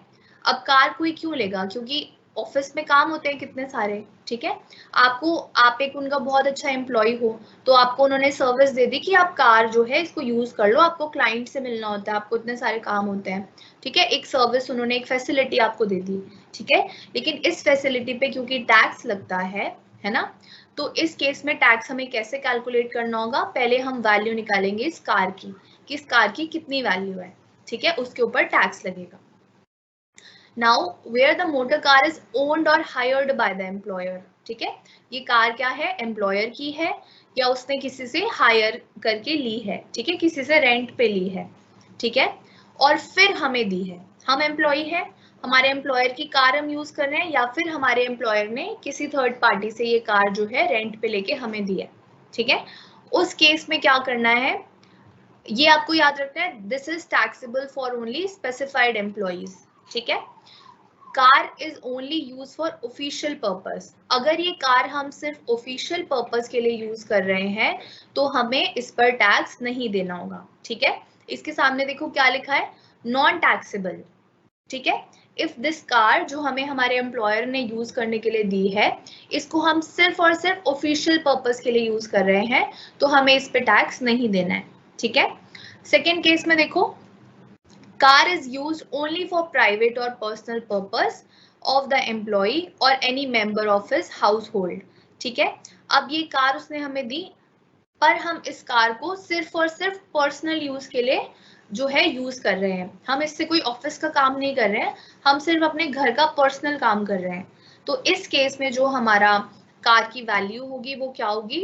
अब कार कोई क्यों लेगा, क्योंकि ऑफिस में काम होते हैं कितने सारे, ठीक है। आप एक उनका बहुत अच्छा एम्प्लॉय हो, तो आपको उन्होंने सर्विस दे दी कि आप कार जो है इसको यूज कर लो, आपको क्लाइंट से मिलना होता है, आपको इतने सारे काम होते हैं, ठीक है। एक सर्विस उन्होंने, एक फैसिलिटी आपको दे दी, ठीक है। लेकिन इस फैसिलिटी पे क्योंकि टैक्स लगता है ना, तो इस केस में टैक्स हमें कैसे कैलकुलेट करना होगा, पहले हम वैल्यू निकालेंगे इस कार की, कि इस कार की कितनी वैल्यू है, ठीक है, उसके ऊपर टैक्स लगेगा। Now where the motor car is owned और हायर्ड बाय द एम्प्लॉयर, ठीक है, ये कार क्या है, एम्प्लॉयर की है या उसने किसी से हायर करके ली है, ठीक है, किसी से रेंट पे ली है, ठीक है, और फिर हमें दी है। हम एम्प्लॉय है, हमारे एम्प्लॉयर की कार हम यूज कर रहे हैं, या फिर हमारे एम्प्लॉयर ने किसी थर्ड पार्टी से ये कार जो है रेंट पे लेके हमें दी है, ठीक है। उस केस में क्या करना है, ये आपको याद रखना है, this is taxable for only specified employees, ठीक है। Car is only use for official purpose, अगर ये कार हम सिर्फ ऑफिशियल पर्पस के लिए यूज कर रहे हैं तो हमें इस पर टैक्स नहीं देना होगा, ठीक है। इसके सामने देखो क्या लिखा है, नॉन टैक्सेबल, ठीक है। इफ दिस कार जो हमें हमारे एम्प्लॉयर ने यूज करने के लिए दी है, इसको हम सिर्फ और सिर्फ ऑफिशियल पर्पस के लिए यूज कर रहे हैं, तो हमें इस पे टैक्स नहीं देना है, ठीक है। सेकेंड केस में देखो, car is used only for private or personal purpose of the employee or any member of his household, ठीक है। अब ये कार उसने हमें दी, पर हम इस कार को सिर्फ और सिर्फ पर्सनल यूज के लिए जो है यूज कर रहे हैं, हम इससे कोई ऑफिस का काम नहीं कर रहे हैं, हम सिर्फ अपने घर का पर्सनल काम कर रहे हैं। तो इस केस में जो हमारा कार की वैल्यू होगी वो क्या होगी,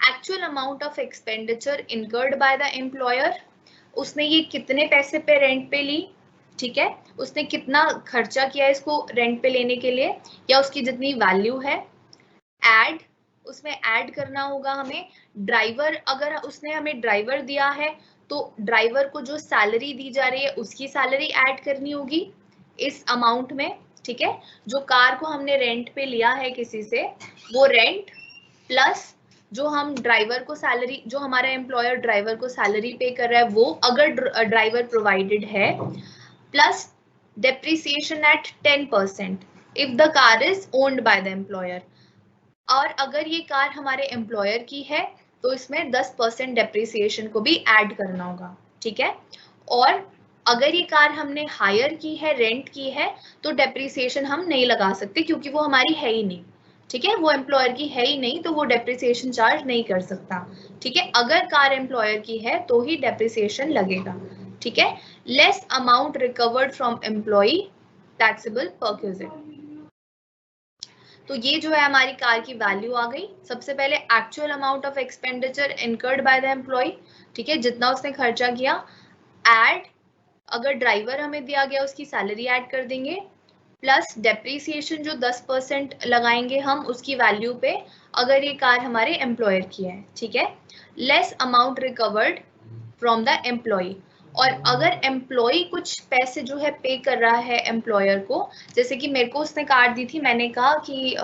actual amount of expenditure incurred by the employer, उसने ये कितने पैसे पे रेंट पे ली, ठीक है, उसने कितना खर्चा किया इसको रेंट पे लेने के लिए, या उसकी जितनी वैल्यू है, ऐड, उसमें ऐड करना होगा हमें ड्राइवर, अगर उसने हमें ड्राइवर दिया है तो ड्राइवर को जो सैलरी दी जा रही है उसकी सैलरी ऐड करनी होगी इस अमाउंट में, ठीक है। जो कार को हमने रेंट पे लिया है किसी से, वो रेंट प्लस जो हम ड्राइवर को सैलरी, जो हमारा एम्प्लॉयर ड्राइवर को सैलरी पे कर रहा है वो, अगर ड्राइवर प्रोवाइडेड है, plus depreciation eight 10% if the car is owned by the employer, और अगर ये कार हमारे एम्प्लॉयर की है तो इसमें 10% डेप्रिसिएशन को भी ऐड करना होगा, ठीक है। और अगर ये कार हमने हायर की है, रेंट की है, तो डेप्रिसिएशन हम नहीं लगा सकते क्योंकि वो हमारी है ही नहीं, ठीक है, वो एम्प्लॉयर की है ही नहीं, तो वो डेप्रिसिएशन चार्ज नहीं कर सकता, ठीक है। अगर कार एम्प्लॉयर की है तो ही डेप्रिसिएशन लगेगा, ठीक है। Less amount recovered from employ taxable perquisite, तो ये जो है हमारी कार की वैल्यू आ गई। सबसे पहले actual amount of expenditure incurred by the employee, ठीक है, जितना उसने खर्चा किया, ऐड, अगर ड्राइवर हमें दिया गया उसकी सैलरी ऐड कर देंगे, प्लस डेप्रीसिएशन जो 10% लगाएंगे हम उसकी वैल्यू पे, अगर ये कार हमारे एम्प्लॉयर की है, ठीक है, less amount recovered from the employee, और अगर एम्प्लॉय कुछ पैसे जो है पे कर रहा है एम्प्लॉयर को, जैसे कि मेरे को उसने कार दी थी, मैंने कहा कि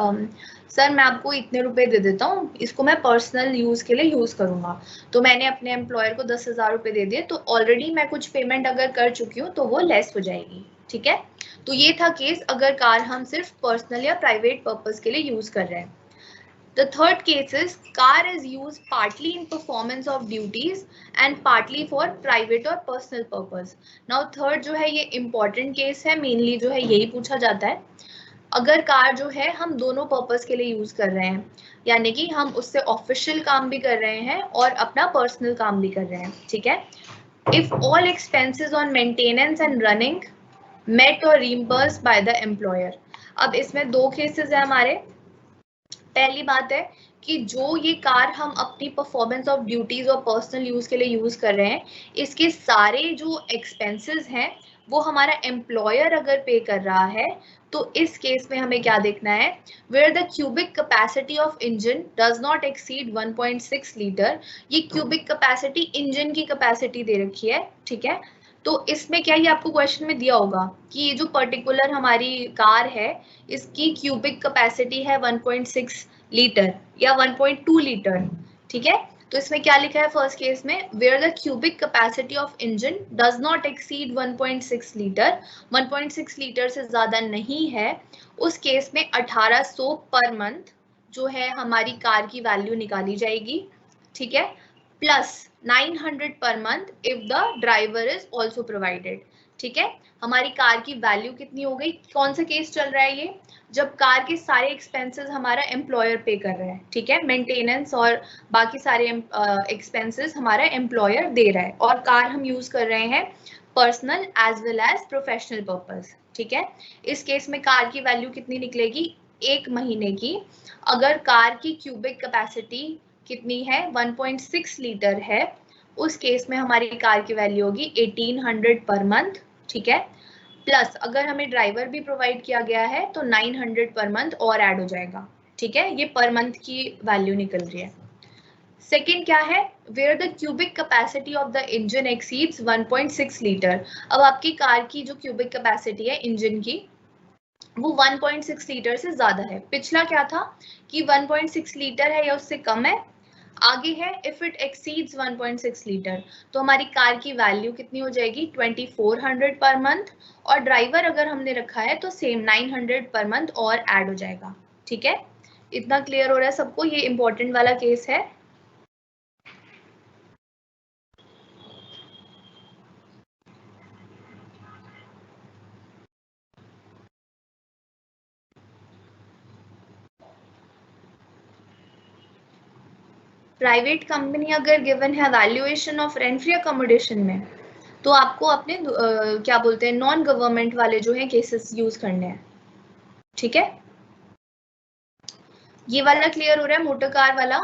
सर मैं आपको इतने रुपए दे देता हूँ, इसको मैं पर्सनल यूज के लिए यूज करूंगा, तो मैंने अपने एम्प्लॉयर को 10,000 रुपए दे दिए, तो ऑलरेडी मैं कुछ पेमेंट अगर कर चुकी हूँ तो वो लेस हो जाएगी, ठीक है। तो ये था केस अगर कार हम सिर्फ पर्सनल या प्राइवेट पर्पस के लिए यूज कर रहे हैं। The third case is car is used partly in performance of duties and partly for private or personal purpose. Now third जो है ये important case है, mainly जो है यही पूछा जाता है। अगर कार जो है हम दोनों पर्पस के लिए यूज कर रहे हैं, यानी कि हम उससे ऑफिशियल काम भी कर रहे हैं और अपना पर्सनल काम भी कर रहे हैं, ठीक है। If all expenses on maintenance and running met or reimbursed by the employer. अब इसमें दो केसेस है हमारे। पहली बात है कि जो ये कार हम अपनी परफॉर्मेंस ऑफ ड्यूटीज और पर्सनल यूज के लिए यूज कर रहे हैं, इसके सारे जो एक्सपेंसेस हैं वो हमारा एम्प्लॉयर अगर पे कर रहा है, तो इस केस में हमें क्या देखना है, where the cubic capacity of engine does not exceed 1.6 litre. ये क्यूबिक कैपेसिटी इंजन की कैपेसिटी दे रखी है, ठीक है। तो इसमें क्या, ये आपको क्वेश्चन में दिया होगा कि ये जो पर्टिकुलर हमारी कार है इसकी क्यूबिक कैपेसिटी है 1.6 लीटर या 1.2 लीटर, ठीक है। तो इसमें क्या लिखा है फर्स्ट केस में, where the cubic capacity of engine does not exceed 1.6 litre, 1.6 litre से ज्यादा नहीं है, उस केस में 1800 पर मंथ जो है हमारी कार की वैल्यू निकाली जाएगी, ठीक है, plus 900 per month if the driver is also provided, ठीक है। हमारी कार की वैल्यू कितनी हो गई, कौन सा केस चल रहा है ये, जब कार के सारे एक्सपेंसेस हमारा एम्प्लॉयर पे कर रहा है, ठीक है, मेंटेनेंस और बाकी सारे एक्सपेंसेस हमारा एम्प्लॉयर दे रहा है, और कार हम यूज कर रहे हैं personal as well as professional purpose, ठीक है। इस केस में कार की वैल्यू कितनी निकलेगी, एक महीने की, अगर कार की क्यूबिक कैपेसिटी कितनी है 1.6 लीटर है, उस केस में हमारी कार की वैल्यू होगी 1800 पर मंथ, ठीक है, प्लस अगर हमें ड्राइवर भी प्रोवाइड किया गया है तो 900 पर मंथ और ऐड हो जाएगा, ठीक है, ये पर मंथ की वैल्यू निकल रही है। सेकेंड क्या है, where the cubic capacity of the engine exceeds 1.6 litre. अब आपकी कार की जो क्यूबिक कैपेसिटी है इंजन की वो 1.6 लीटर से ज्यादा है, पिछला क्या था कि 1.6 लीटर है या उससे कम है, आगे है इफ इट एक्सीड्स 1.6 लीटर, तो हमारी कार की वैल्यू कितनी हो जाएगी 2400 पर मंथ, और ड्राइवर अगर हमने रखा है तो सेम 900 पर मंथ और ऐड हो जाएगा, ठीक है। इतना क्लियर हो रहा है सबको, ये इंपॉर्टेंट वाला केस है। प्राइवेट कंपनी अगर गिवन है valuation of rent free accommodation में, तो आपको अपने क्या बोलते हैं नॉन गवर्नमेंट वाले जो है केसेस यूज करने हैं, ठीक है। ये वाला क्लियर हो रहा है मोटर कार वाला।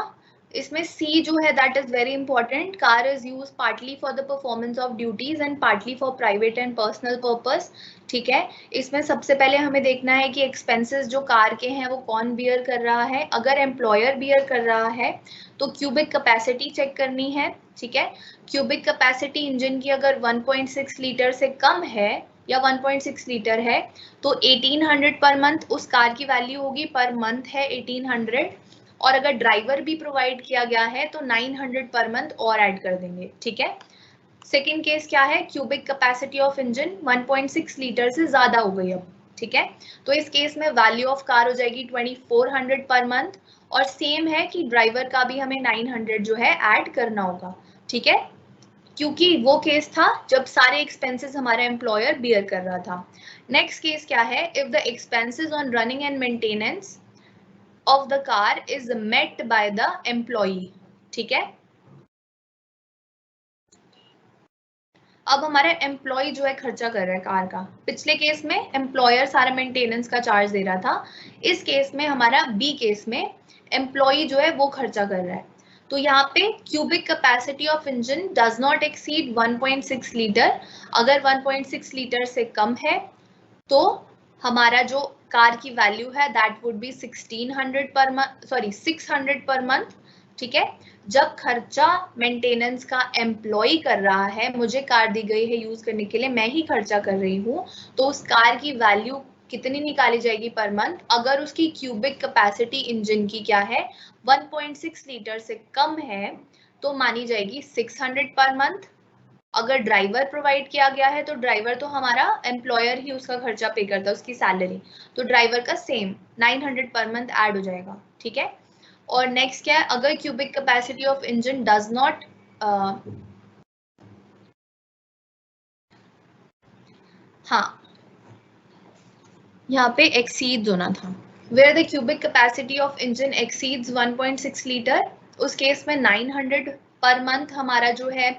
इसमें सी जो है that is very important, car is use partly for the performance of duties and partly for private and personal purpose, ठीक है। इसमें सबसे पहले हमें देखना है कि एक्सपेंसेस जो कार के हैं वो कौन बियर कर रहा है, अगर एम्प्लॉयर बियर कर रहा है तो क्यूबिक कैपेसिटी चेक करनी है, ठीक है। क्यूबिक कैपेसिटी इंजन की अगर 1.6 लीटर से कम है या 1.6 लीटर है तो 1800 पर मंथ उस कार की वैल्यू होगी, पर मंथ है 1800, और अगर ड्राइवर भी प्रोवाइड किया गया है तो 900 पर मंथ और ऐड कर देंगे, ठीक है। सेकेंड केस क्या है, cubic capacity of engine 1.6 litre से ज्यादा हो गई अब, ठीक है, तो इस केस में वैल्यू ऑफ कार हो जाएगी 2400 पर मंथ, और सेम है कि ड्राइवर का भी हमें 900 जो है ऐड करना होगा, ठीक है, क्योंकि वो केस था जब सारे एक्सपेंसेस हमारा एम्प्लॉयर बियर कर रहा था। नेक्स्ट केस क्या है, if the expenses on running and maintenance of the car is met by the employee, ठीक है। अब हमारा एम्प्लॉय जो है खर्चा कर रहा है कार का, पिछले केस में एम्प्लॉयर सारा मेंटेनेंस का चार्ज दे रहा था, इस केस में हमारा बी केस में एम्प्लॉय जो है वो खर्चा कर रहा है। तो यहाँ पे cubic capacity of engine does not exceed 1.6 litre, अगर 1.6 लीटर से कम है तो हमारा जो कार की वैल्यू है that would be 1600 per month, sorry 600 per month, ठीक है। जब खर्चा मेंटेनेंस का एम्प्लॉय कर रहा है, मुझे कार दी गई है यूज करने के लिए, मैं ही खर्चा कर रही हूँ, तो उस कार की वैल्यू कितनी निकाली जाएगी पर मंथ, अगर उसकी क्यूबिक कैपेसिटी इंजन की क्या है 1.6 लीटर से कम है तो मानी जाएगी 600 पर मंथ। अगर ड्राइवर प्रोवाइड किया गया है तो ड्राइवर तो हमारा एम्प्लॉयर ही उसका खर्चा पे करता है, उसकी सैलरी, तो ड्राइवर का सेम 900 पर मंथ ऐड हो जाएगा, ठीक है। और नेक्स्ट क्या है, अगर cubic capacity of engine does not हाँ यहाँ पे एक्सीड्स होना था, where the cubic capacity of engine exceeds 1.6 litre, उस केस में 900 पर मंथ हमारा जो है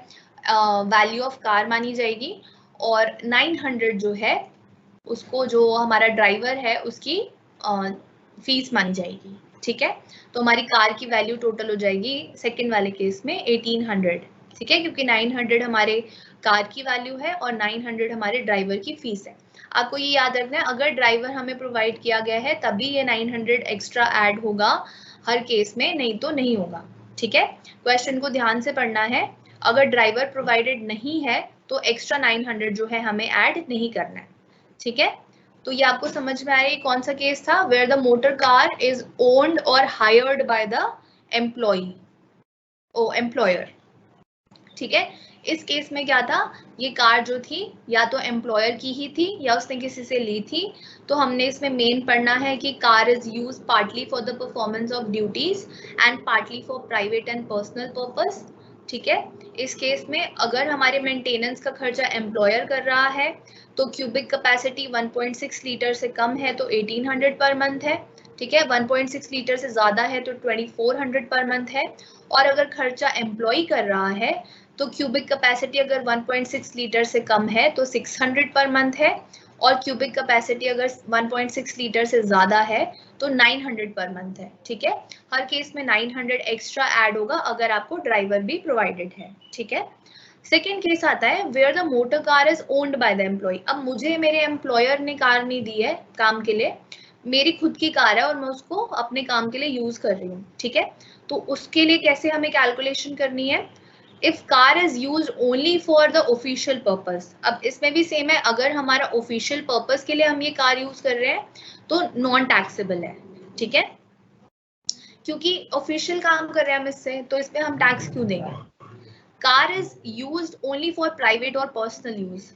वैल्यू ऑफ कार मानी जाएगी, और 900 जो है उसको जो हमारा ड्राइवर है उसकी फीस मानी जाएगी, ठीक है। तो हमारी कार की वैल्यू टोटल हो जाएगी सेकंड वाले केस में 1800, ठीक है, क्योंकि 900 हमारे कार की वैल्यू है और 900 हमारे ड्राइवर की फीस है। आपको ये याद रखना है, अगर ड्राइवर हमें प्रोवाइड किया गया है तभी ये 900 एक्स्ट्रा ऐड होगा, हर केस में नहीं तो नहीं होगा, ठीक है। क्वेश्चन को ध्यान से पढ़ना है, अगर ड्राइवर प्रोवाइडेड नहीं है तो एक्स्ट्रा 900 जो है हमें ऐड नहीं करना है, ठीक है। तो ये आपको समझ में आ रहा है कौन सा केस था, where the motor car is owned और hired by the employee, employer, ठीक है। इस केस में क्या था, ये कार जो थी या तो एम्प्लॉयर की ही थी या उसने किसी से ली थी। तो हमने इसमें मेन पढ़ना है कि car is use partly for the performance of duties and partly for private and personal purpose, ठीक है। इस केस में अगर हमारे मेंटेनेंस का खर्चा एम्प्लॉयर कर रहा है तो क्यूबिक कैपेसिटी 1.6 लीटर से कम है तो 1800 पर मंथ है, ठीक है। 1.6 लीटर से ज्यादा है तो 2400 पर मंथ है। और अगर खर्चा एम्प्लॉय कर रहा है तो क्यूबिक कैपेसिटी अगर 1.6 लीटर से कम है तो 600 पर मंथ है, और क्यूबिक कैपेसिटी अगर 1.6 लीटर से ज्यादा है तो 900 पर मंथ है, ठीक है। हर केस में 900 एक्स्ट्रा ऐड होगा अगर आपको ड्राइवर भी प्रोवाइडेड है, ठीक है। सेकेंड केस आता है where the motor car is owned by the employ. अब मुझे मेरे एम्प्लॉयर ने कार नहीं दी है काम के लिए, मेरी खुद की कार है और मैं उसको अपने काम के लिए यूज कर रही हूँ, ठीक है। तो उसके लिए कैसे हमें कैलकुलेशन करनी है, if car is use only for the official purpose. अब इसमें भी सेम है, अगर हमारा ऑफिशियल पर्पस के लिए हम ये कार यूज कर रहे हैं तो नॉन टैक्सेबल है, ठीक है, क्योंकि ऑफिशियल काम कर रहे हैं हम इससे, तो इसमें हम टैक्स क्यों देंगे। Car is used only for private और पर्सनल यूज,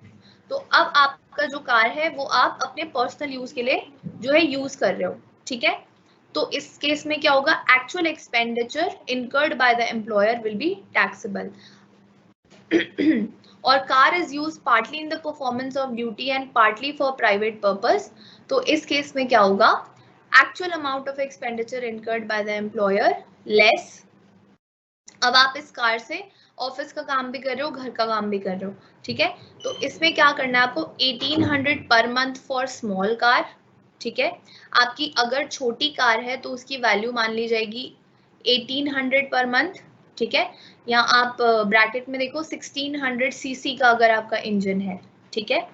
तो अब आपका जो कार है वो आप अपने पर्सनल यूज के लिए जो है यूज कर रहे हो, ठीक है। तो इस केस में क्या होगा, actual expenditure incurred by the employer will be taxable. और car is use partly in the performance of duty and partly for private purpose, तो इस केस में क्या होगा, actual amount of expenditure incurred by the employer less, अब आप इस car से ऑफिस का काम भी कर रहे हो, घर का काम भी कर रहे हो, ठीक है। तो इसमें क्या करना है आपको, 1800 per month for small car, ठीक है। आपकी अगर छोटी कार है तो उसकी वैल्यू मान ली जाएगी 1800 पर मंथ, ठीक है। या आप ब्रैकेट में देखो 1600 सीसी का अगर आपका इंजन है, ठीक है।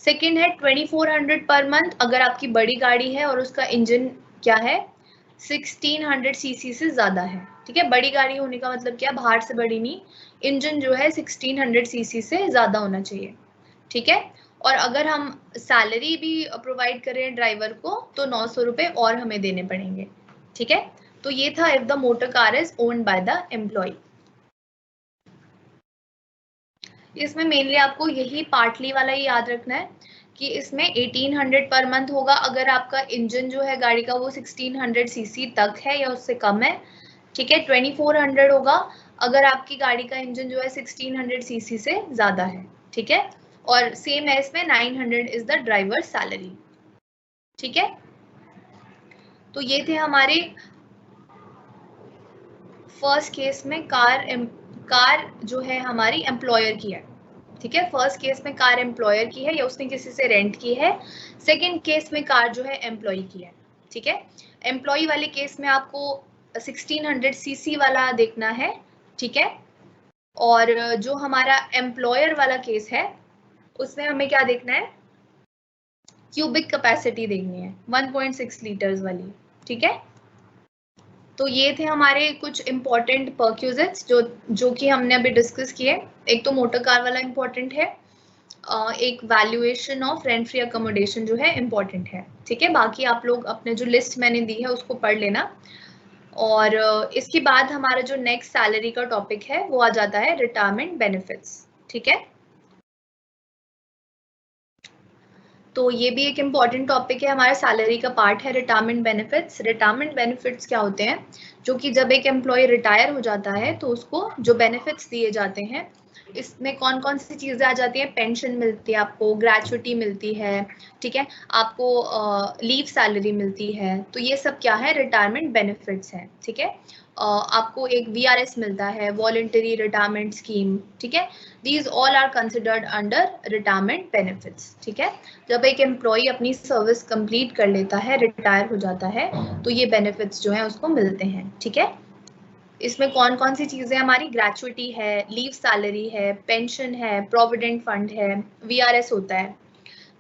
सेकेंड है 2400 पर मंथ अगर आपकी बड़ी गाड़ी है और उसका इंजन क्या है 1600 सीसी से ज्यादा है, ठीक है। बड़ी गाड़ी होने का मतलब क्या, बाहर से बड़ी नहीं, इंजन जो है 1600 सीसी से ज्यादा होना चाहिए, ठीक है। और अगर हम सैलरी भी प्रोवाइड करें ड्राइवर को तो 900 रुपए और हमें देने पड़ेंगे, ठीक है। तो ये था if the motor car is owned by the employ. इसमें मेनली आपको यही पार्टली वाला ही याद रखना है कि इसमें 1800 पर मंथ होगा अगर आपका इंजन जो है गाड़ी का वो 1600 सीसी तक है या उससे कम है, ठीक है। 2400 होगा अगर आपकी गाड़ी का इंजन जो है 1600 सीसी से ज्यादा है, ठीक है। और सेम है इसमें 900 इज द ड्राइवर सैलरी, ठीक है। तो ये थे हमारे फर्स्ट केस में कार जो है हमारी एम्प्लॉयर की है, ठीक है। फर्स्ट केस में कार एम्प्लॉयर की है या उसने किसी से रेंट की है। सेकंड केस में कार जो है एम्प्लॉय की है, ठीक है। एम्प्लॉय वाले केस में आपको 1600 सीसी वाला देखना है, ठीक है। और जो हमारा एम्प्लॉयर वाला केस है उसमें हमें क्या देखना है, क्यूबिक कैपेसिटी देखनी है 1.6 लीटर्स वाली, ठीक है। तो ये थे हमारे कुछ इंपॉर्टेंट परक्यूजिट्स जो कि हमने अभी डिस्कस किए। एक तो मोटर कार वाला इंपॉर्टेंट है, एक valuation of rent free accommodation जो है इम्पोर्टेंट है, ठीक है। बाकी आप लोग अपने जो लिस्ट मैंने दी है उसको पढ़ लेना। और इसके बाद हमारा जो नेक्स्ट सैलरी का टॉपिक है वो आ जाता है रिटायरमेंट बेनिफिट्स, ठीक है। तो ये भी एक इम्पॉर्टेंट टॉपिक है, हमारा सैलरी का पार्ट है रिटायरमेंट बेनिफिट्स। रिटायरमेंट बेनिफिट्स क्या होते हैं, जो कि जब एक एम्प्लॉय रिटायर हो जाता है तो उसको जो बेनिफिट्स दिए जाते हैं, इसमें कौन कौन सी चीजें आ जाती हैं, पेंशन मिलती है आपको, ग्रेचुइटी मिलती है, ठीक है, आपको लीव सैलरी मिलती है, तो ये सब क्या है, रिटायरमेंट बेनिफिट्स है, ठीक है। आपको एक VRS मिलता है, वॉलंटरी रिटायरमेंट स्कीम, ठीक है। These all are considered under retirement benefits, ठीक है। जब एक एम्प्लॉय अपनी सर्विस कंप्लीट कर लेता है, रिटायर हो जाता है, तो ये बेनिफिट्स जो है उसको मिलते हैं, ठीक है। इसमें कौन कौन सी चीजें हमारी, ग्रेचुइटी है, लीव सैलरी है, पेंशन है, प्रोविडेंट फंड है, VRS होता है।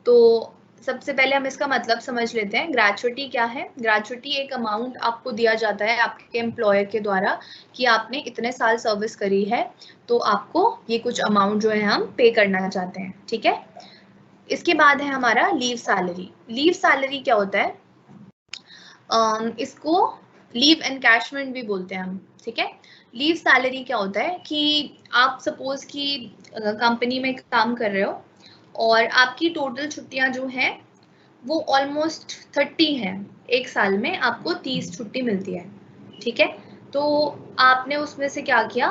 तो सबसे पहले हम इसका मतलब समझ लेते हैं। ग्रेचुइटी क्या है, ग्रेचुइटी एक अमाउंट आपको दिया जाता है आपके एम्प्लॉयर के द्वारा कि आपने इतने साल सर्विस करी है तो आपको ये कुछ अमाउंट जो है हम पे करना चाहते हैं, ठीक है। इसके बाद है हमारा लीव सैलरी। लीव सैलरी क्या होता है, इसको लीव एनकैशमेंट भी बोलते हैं हम, ठीक है। लीव सैलरी क्या होता है कि आप सपोज कि कंपनी में काम कर रहे हो और आपकी टोटल छुट्टियां जो हैं वो ऑलमोस्ट 30 हैं, एक साल में आपको 30 छुट्टी मिलती है, ठीक है। तो आपने उसमें से क्या किया,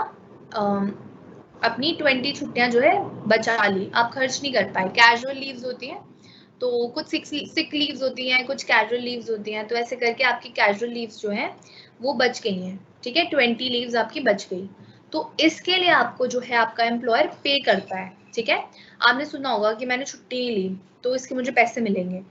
अपनी 20 छुट्टियां जो है बचा ली, आप खर्च नहीं कर पाए। कैजुअल लीव्स होती हैं, तो कुछ सिक लीव्स होती हैं, कुछ कैजुअल लीव्स होती हैं, तो ऐसे करके आपकी कैजुअल लीव्स जो हैं वो बच गई हैं, ठीक है। 20 लीव्स आपकी बच गई, तो इसके लिए आपको जो है आपका एम्प्लॉयर पे करता है, ठीक है। आपने सुना होगा कि मैंने छुट्टी नहीं ली तो इसके मुझे पैसे मिलेंगे,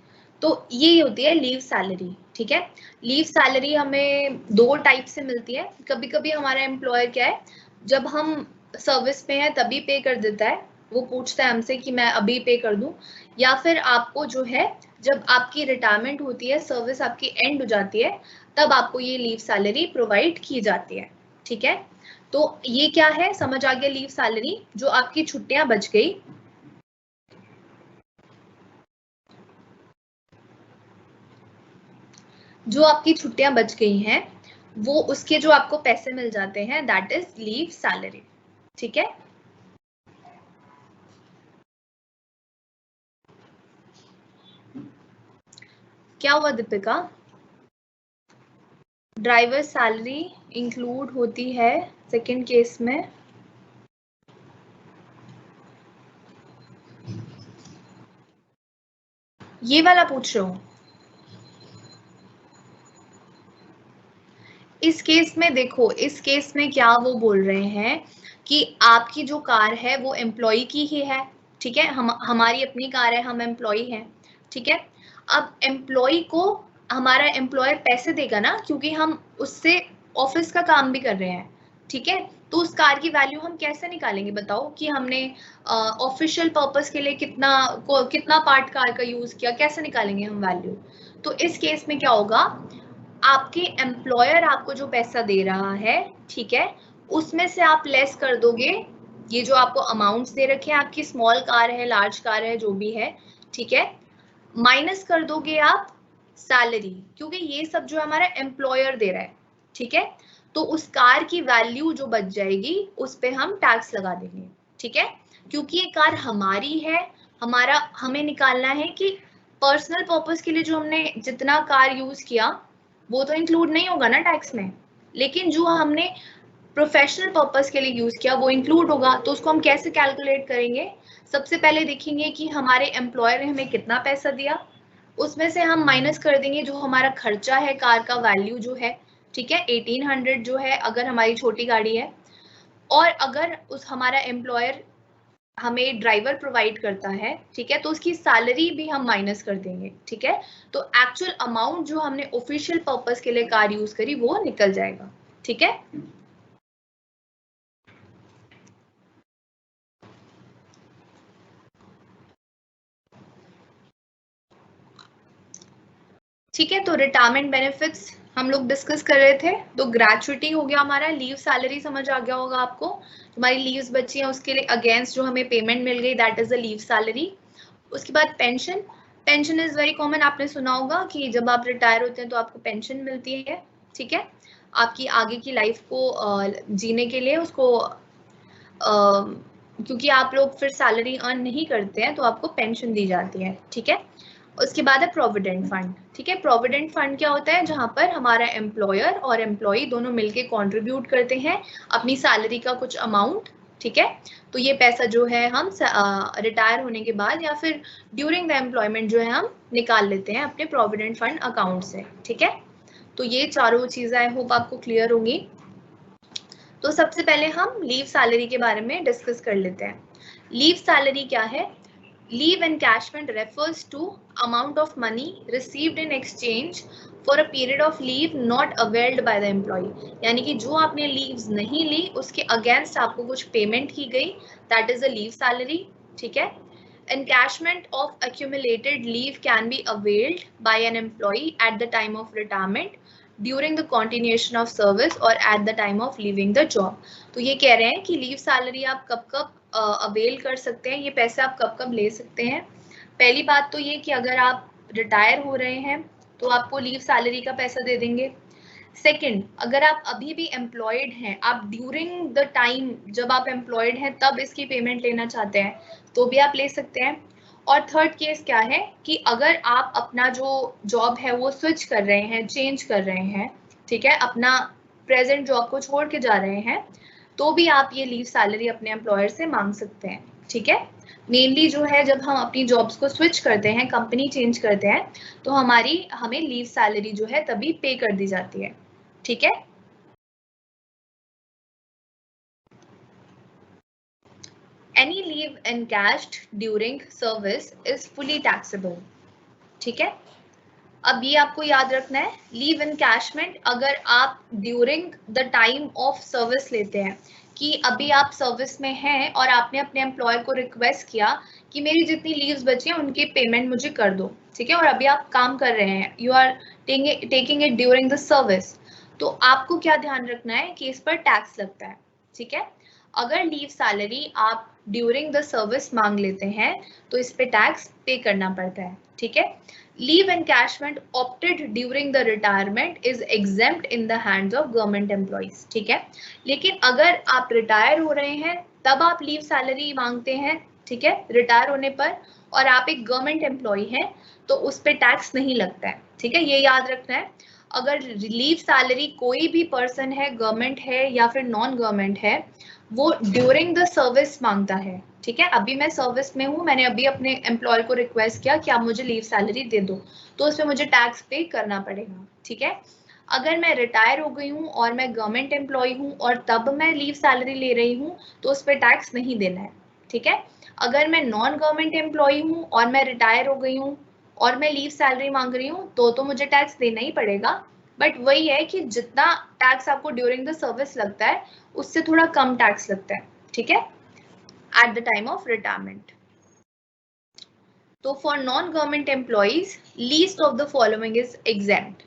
तो ये होती है लीव सैलरी, ठीक है। लीव सैलरी हमें 2 टाइप से मिलती है। कभी कभी हमारा एम्प्लॉयर क्या है, जब हम सर्विस पे हैं तभी पे कर देता है, वो पूछता है हमसे कि मैं अभी पे कर दूं, या फिर आपको जो है जब आपकी रिटायरमेंट होती है, सर्विस आपकी एंड हो जाती है, तब आपको ये लीव सैलरी प्रोवाइड की जाती है, ठीक है। तो ये क्या है, समझ आ गया, लीव सैलरी जो आपकी छुट्टियां बच गई, जो आपकी छुट्टियां बच गई हैं वो उसके जो आपको पैसे मिल जाते हैं, दैट इज लीव सैलरी, ठीक है। क्या हुआ दीपिका? ड्राइवर सैलरी इंक्लूड होती है सेकंड केस में, ये वाला पूछ रहे हो? इस केस में देखो, इस केस में क्या वो बोल रहे हैं कि आपकी जो कार है वो एम्प्लॉय की ही है, ठीक है। हमारी अपनी कार है, हम एम्प्लॉय हैं, ठीक है। अब एम्प्लॉय को हमारा एम्प्लॉयर पैसे देगा ना, क्योंकि हम उससे ऑफिस का काम भी कर रहे हैं, ठीक है। तो उस कार की वैल्यू हम कैसे निकालेंगे बताओ, कि हमने ऑफिशियल पर्पस के लिए कितना पार्ट कार का यूज किया, कैसे निकालेंगे हम वैल्यू? तो इस केस में क्या होगा, आपके एम्प्लॉयर आपको जो पैसा दे रहा है, ठीक है, उसमें से आप लेस कर दोगे ये जो आपको अमाउंट्स दे रखे हैं, आपकी स्मॉल कार है, लार्ज कार है, जो भी है, ठीक है, माइनस कर दोगे आप सैलरी, क्योंकि ये सब जो हमारा एम्प्लॉयर दे रहा है, ठीक है। तो उस कार की वैल्यू जो बच जाएगी उस पे हम टैक्स लगा देंगे, ठीक है। क्योंकि ये कार हमारी है, हमें निकालना है कि पर्सनल पर्पस के लिए जो हमने जितना कार यूज किया वो तो इंक्लूड नहीं होगा ना टैक्स में, लेकिन जो हमने प्रोफेशनल पर्पस के लिए यूज किया वो इंक्लूड होगा। तो उसको हम कैसे कैलकुलेट करेंगे, सबसे पहले देखेंगे कि हमारे एम्प्लॉयर ने हमें कितना पैसा दिया, उसमें से हम माइनस कर देंगे जो हमारा खर्चा है, कार का वैल्यू जो है, ठीक है, 1800 जो है अगर हमारी छोटी गाड़ी है, और अगर उस हमारा एम्प्लॉयर हमें ड्राइवर प्रोवाइड करता है, ठीक है, तो उसकी सैलरी भी हम माइनस कर देंगे, ठीक है। तो एक्चुअल अमाउंट जो हमने ऑफिशियल पर्पस के लिए कार यूज करी वो निकल जाएगा, ठीक है। ठीक है, तो रिटायरमेंट बेनिफिट्स हम लोग डिस्कस कर रहे थे, तो ग्रेचुइटी हो गया हमारा, लीव सैलरी समझ आ गया होगा आपको, हमारी लीव्स बची हैं उसके लिए अगेंस्ट जो हमें पेमेंट मिल गई, that is the leave salary. उसके बाद pension, pension is very common, आपने सुना होगा कि जब आप रिटायर होते हैं तो आपको पेंशन मिलती है, ठीक है, आपकी आगे की लाइफ को जीने के लिए उसको क्योंकि आप लोग फिर सैलरी अर्न नहीं करते हैं तो आपको पेंशन दी जाती है, ठीक है। उसके बाद है प्रोविडेंट फंड, ठीक है। प्रोविडेंट फंड क्या होता है, जहां पर हमारा एम्प्लॉयर और एम्प्लॉय दोनों मिलके कंट्रीब्यूट करते हैं अपनी सैलरी का कुछ अमाउंट, ठीक है। तो ये पैसा जो है हम रिटायर होने के बाद या फिर ड्यूरिंग द एम्प्लॉयमेंट जो है हम निकाल लेते हैं अपने प्रोविडेंट फंड अकाउंट से, ठीक है। तो ये चारों चीजें आई होप आपको क्लियर होंगी। तो सबसे पहले हम लीव सैलरी के बारे में डिस्कस कर लेते हैं। लीव सैलरी क्या है? Leave encashment refers to amount of money received in exchange for a period of leave not availed by the employ, यानी कि जो आपने लीव्स नहीं ली उसके अगेंस्ट आपको कुछ पेमेंट की गई, that is a leave salary, ठीक है। Encashment of accumulated leave can be availed by an employee at the time of retirement, during the continuation of service or at the time of leaving the job. तो ये कह रहे हैं कि leave salary आप कब कब अवेल कर सकते हैं, ये पैसे आप कब कब ले सकते हैं। पहली बात तो ये कि अगर आप रिटायर हो रहे हैं तो आपको लीव सैलरी का पैसा दे देंगे। सेकंड, अगर आप अभी भी एम्प्लॉयड हैं, आप ड्यूरिंग द टाइम जब आप एम्प्लॉयड हैं तब इसकी पेमेंट लेना चाहते हैं तो भी आप ले सकते हैं। और थर्ड केस क्या है कि अगर आप अपना जो जॉब है वो स्विच कर रहे हैं, चेंज कर रहे हैं, ठीक है, अपना प्रेजेंट जॉब को छोड़ के जा रहे हैं, तो भी आप ये लीव सैलरी अपने एम्प्लॉयर से मांग सकते हैं। ठीक है, मेनली जो है जब हम अपनी जॉब्स को स्विच करते हैं, कंपनी चेंज करते हैं, तो हमें लीव सैलरी जो है तभी पे कर दी जाती है। ठीक है, any leave encashed during service is fully taxable. ठीक है, अब ये आपको याद रखना है, लीव एनकैशमेंट अगर आप during the time of service लेते हैं, कि अभी आप सर्विस में हैं और आपने अपने एम्प्लॉयर को रिक्वेस्ट किया कि मेरी जितनी लीव्स बची हैं उनकी पेमेंट मुझे कर दो, ठीक है, और अभी आप काम कर रहे हैं, you are taking it during the service, तो आपको क्या ध्यान रखना है कि इस पर टैक्स लगता है। ठीक है, अगर लीव सैलरी आप ड्यूरिंग द सर्विस मांग लेते हैं तो इस पे टैक्स पे करना पड़ता है। ठीक है, leave encashment opted during the retirement is exempt in the hands of government employees. ठीक है, लेकिन अगर आप रिटायर हो रहे हैं तब आप लीव सैलरी मांगते हैं, ठीक है, रिटायर होने पर, और आप एक गवर्नमेंट एम्प्लॉय हैं तो उस पर टैक्स नहीं लगता है। ठीक है, ये याद रखना है, अगर लीव सैलरी कोई भी पर्सन है, गवर्नमेंट है या फिर नॉन गवर्नमेंट है, वो ड्यूरिंग द सर्विस मांगता है। ठीक है, अभी मैं सर्विस में हूँ, मैंने अभी अपने एम्प्लॉयर को रिक्वेस्ट किया कि आप मुझे लीव सैलरी दे दो, तो उसमें मुझे टैक्स पे करना पड़ेगा। ठीक है, अगर मैं रिटायर हो गई हूँ और मैं गवर्नमेंट एम्प्लॉय हूँ और तब मैं लीव सैलरी ले रही हूँ तो उस पर टैक्स नहीं देना है। ठीक है, अगर मैं नॉन गवर्नमेंट एम्प्लॉय हूँ और मैं रिटायर हो गई हूँ और मैं लीव सैलरी मांग रही हूँ तो मुझे टैक्स देना ही पड़ेगा, बट वही है कि जितना टैक्स आपको ड्यूरिंग द सर्विस लगता है उससे थोड़ा कम टैक्स लगता है। ठीक है, at the time of retirement. तो for non government employees least of the following is exempt.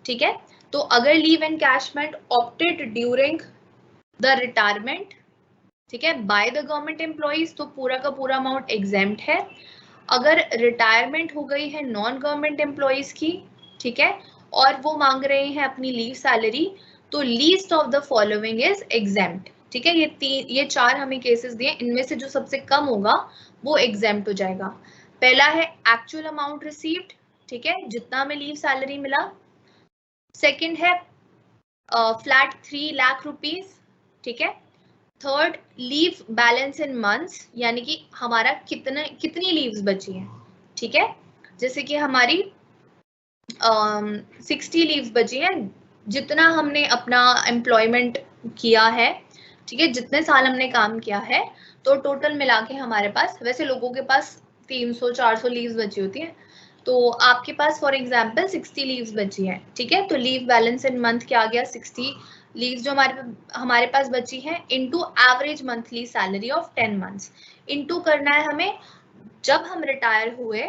ठीक है, तो अगर leave encashment opted during the retirement, ठीक है, बाय द गवर्नमेंट एम्प्लॉइज, तो पूरा का पूरा अमाउंट एग्जेम्प्ट है। अगर रिटायरमेंट हो गई है नॉन गवर्नमेंट एम्प्लॉइज की, ठीक है, और वो मांग रहे हैं अपनी लीव सैलरी, तो least of the following is exempt. ठीक है, ये चार हमें केसेस दिए, इनमें से जो सबसे कम होगा वो एग्जेम्प्ट हो जाएगा। पहला है एक्चुअल अमाउंट रिसीव्ड, ठीक है, जितना हमें लीव सैलरी मिला। सेकंड है फ्लैट 3 लाख रुपीज, ठीक है। Third, leave balance in months, यानी कि हमारा कितनी लीव्स बची हैं, ठीक है, जैसे कि हमारी 60 लीव्स बची हैं, जितना हमने अपना एम्प्लॉयमेंट किया है, ठीक है, जितने साल हमने काम किया है, तो टोटल मिला के हमारे पास, वैसे लोगों के पास 300-400 लीव्स बची होती हैं, तो आपके पास फॉर एग्जांपल 60 लीव्स बची हैं। ठीक है, तो लीव बैलेंस इन मंथ क्या आ गया, 60 लीव्स जो हमारे पास बची हैं into average monthly salary of 10 months, into करना है हमें जब हम रिटायर हुए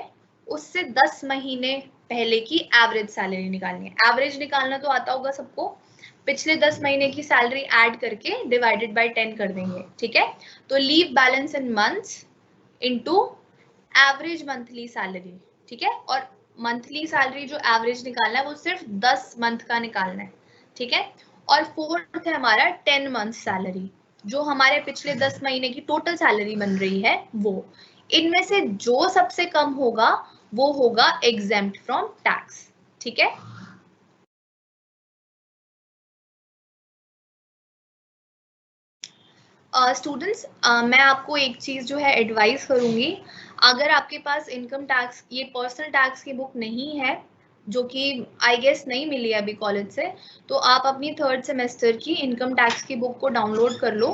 उससे 10 महीने पहले की एवरेज सैलरी निकालनी है। एवरेज निकालना तो आता होगा सबको, पिछले 10 महीने की सैलरी ऐड करके डिवाइडेड बाय 10 कर देंगे। ठीक है, तो leave balance in months into average monthly salary, ठीक है, और मंथली सैलरी जो एवरेज निकालना है वो सिर्फ 10 मंथ का निकालना है। ठीक है, और फोर्थ है हमारा 10 मंथ सैलरी, जो हमारे पिछले 10 महीने की टोटल सैलरी बन रही है वो, इनमें से जो सबसे कम होगा वो होगा एग्जेम्प्ट फ्रॉम टैक्स। ठीक है, स्टूडेंट्स मैं आपको एक चीज जो है एडवाइस करूंगी, अगर आपके पास इनकम टैक्स ये पर्सनल टैक्स की बुक नहीं है, जो कि आई गेस नहीं मिली है अभी कॉलेज से, तो आप अपनी 3rd सेमेस्टर की इनकम टैक्स की बुक को डाउनलोड कर लो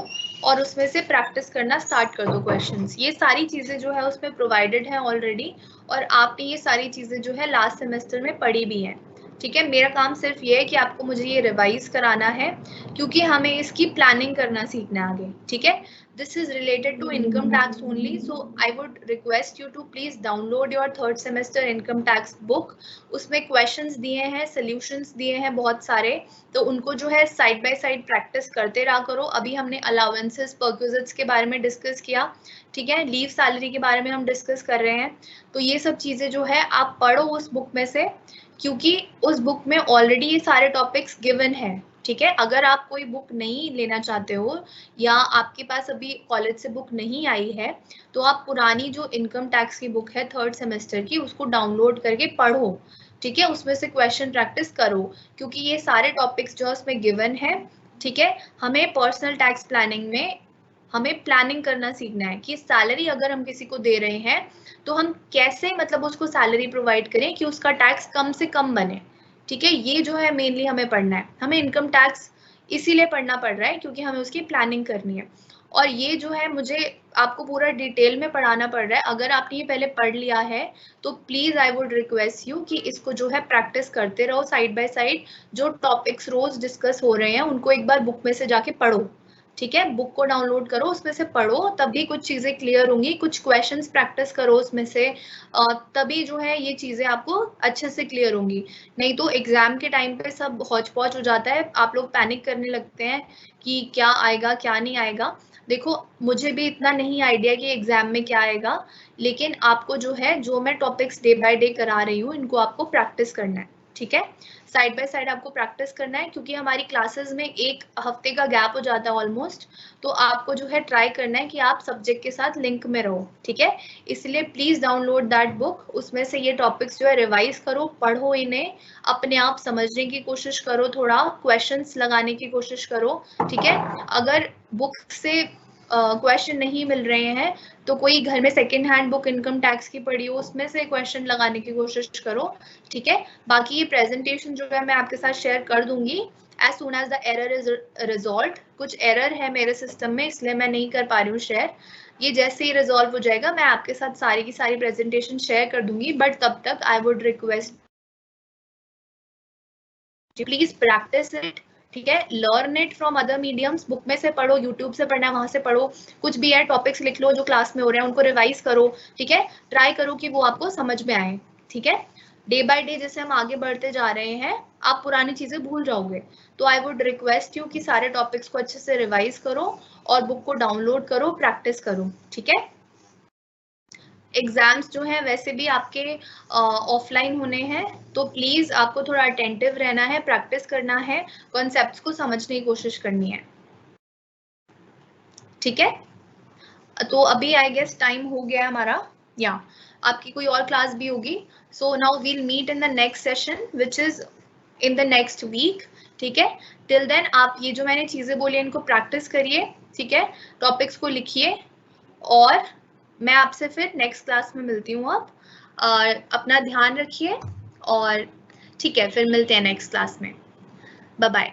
और उसमें से प्रैक्टिस करना स्टार्ट कर दो क्वेश्चंस। ये सारी चीजें जो है उसमें प्रोवाइडेड है ऑलरेडी, और आपने ये सारी चीजें जो है लास्ट सेमेस्टर में पढ़ी भी हैं। ठीक है, मेरा काम सिर्फ ये है कि आपको मुझे ये रिवाइज कराना है, क्योंकि हमें इसकी प्लानिंग करना सीखना है आगे। ठीक है, this is related to income tax only, so I would request you to please download your third semester income tax book. उसमें questions दिए हैं, solutions दिए हैं बहुत सारे, तो उनको जो है साइड बाय साइड प्रैक्टिस करते रहा करो. अभी हमने अलाउंसेस परक्विजिट्स के बारे में डिस्कस किया, ठीक है, लीव सैलरी के बारे में हम डिस्कस कर रहे हैं. तो ये सब चीजें जो है आप पढ़ो उस बुक में से, क्योंकि उस बुक में ऑलरेडी ये सारे टॉपिक्स गिवन है, ठीक है. अगर आप कोई बुक नहीं लेना चाहते हो या आपके पास अभी कॉलेज से बुक नहीं आई है, तो आप पुरानी जो इनकम टैक्स की बुक है थर्ड सेमेस्टर की, उसको डाउनलोड करके पढ़ो, ठीक है. उसमें से क्वेश्चन प्रैक्टिस करो, क्योंकि ये सारे टॉपिक्स जो है उसमें गिवन है, ठीक है. हमें पर्सनल टैक्स प्लानिंग में हमें प्लानिंग करना सीखना है कि सैलरी अगर हम किसी को दे रहे हैं तो हम कैसे मतलब उसको सैलरी प्रोवाइड करें कि उसका टैक्स कम से कम बने, ठीक है. ये जो है मेनली हमें पढ़ना है. हमें इनकम टैक्स इसीलिए पढ़ना पड़ रहा है क्योंकि हमें उसकी प्लानिंग करनी है, और ये जो है मुझे आपको पूरा डिटेल में पढ़ाना पड़ रहा है. अगर आपने ये पहले पढ़ लिया है तो please I would request you कि इसको जो है प्रैक्टिस करते रहो साइड बाय साइड. जो टॉपिक्स रोज डिस्कस हो रहे हैं उनको एक बार बुक में से जाके पढ़ो, ठीक है. बुक को डाउनलोड करो, उसमें से पढ़ो, तभी कुछ चीजें क्लियर होंगी. कुछ क्वेश्चंस प्रैक्टिस करो उसमें से, तभी जो है ये चीजें आपको अच्छे से क्लियर होंगी. नहीं तो एग्जाम के टाइम पे सब हौच पौच हो जाता है, आप लोग पैनिक करने लगते हैं कि क्या आएगा क्या नहीं आएगा. देखो मुझे भी इतना नहीं आइडिया कि एग्जाम में क्या आएगा, लेकिन आपको जो है जो मैं टॉपिक्स डे बाय डे करा रही हूँ इनको आपको प्रैक्टिस करना है, ठीक है. साइड बाय साइड आपको प्रैक्टिस करना है, क्योंकि हमारी क्लासेस में एक हफ्ते का गैप हो जाता है ऑलमोस्ट. तो आपको जो है ट्राई करना है कि आप सब्जेक्ट के साथ लिंक में रहो, ठीक है. इसलिए प्लीज डाउनलोड दैट बुक, उसमें से ये टॉपिक्स जो है रिवाइज करो, पढ़ो, इन्हें अपने आप समझने की कोशिश करो, थोड़ा क्वेश्चंस लगाने की कोशिश करो, ठीक है. अगर बुक से क्वेश्चन नहीं मिल रहे हैं तो कोई घर में second hand book income tax की पढ़ी हो, उसमें से क्वेश्चन लगाने की कोशिश करो, ठीक है. बाकी ये प्रेजेंटेशन जो है मैं आपके साथ शेयर कर दूंगी as soon as the error is resolved. कुछ एरर है मेरे सिस्टम में इसलिए मैं नहीं कर पा रही हूँ शेयर. ये जैसे ही रिजॉल्व हो जाएगा मैं आपके साथ सारी की सारी प्रेजेंटेशन शेयर कर दूंगी, बट तब तक I would request please practice it, ठीक है. Learn it from other mediums, book में से पढ़ो, यूट्यूब से पढ़ना है वहां से पढ़ो, कुछ भी है टॉपिक्स लिख लो जो क्लास में हो रहे हैं उनको रिवाइज करो, ठीक है. ट्राई करो कि वो आपको समझ में आए, ठीक है. डे बाय डे जैसे हम आगे बढ़ते जा रहे हैं आप पुरानी चीजें भूल जाओगे, तो आई वुड रिक्वेस्ट यू कि सारे टॉपिक्स को अच्छे से रिवाइज करो और बुक को डाउनलोड करो, प्रैक्टिस करो, ठीक है. एग्जाम्स जो है वैसे भी आपके ऑफलाइन होने हैं, तो प्लीज आपको थोड़ा अटेंटिव रहना है, प्रैक्टिस करना है, कॉन्सेप्ट्स को समझने की कोशिश करनी है, ठीक है. तो अभी आई गेस टाइम हो गया हमारा, या आपकी कोई और क्लास भी होगी. So now we'll meet in the next session which is in the next week, ठीक है. टिल देन आप ये जो मैंने चीजें बोली इनको प्रैक्टिस करिए, ठीक है. टॉपिक्स को लिखिए और मैं आपसे फिर नेक्स्ट क्लास में मिलती हूँ. आप अपना ध्यान रखिए और ठीक है, फिर मिलते हैं नेक्स्ट क्लास में. Bye bye.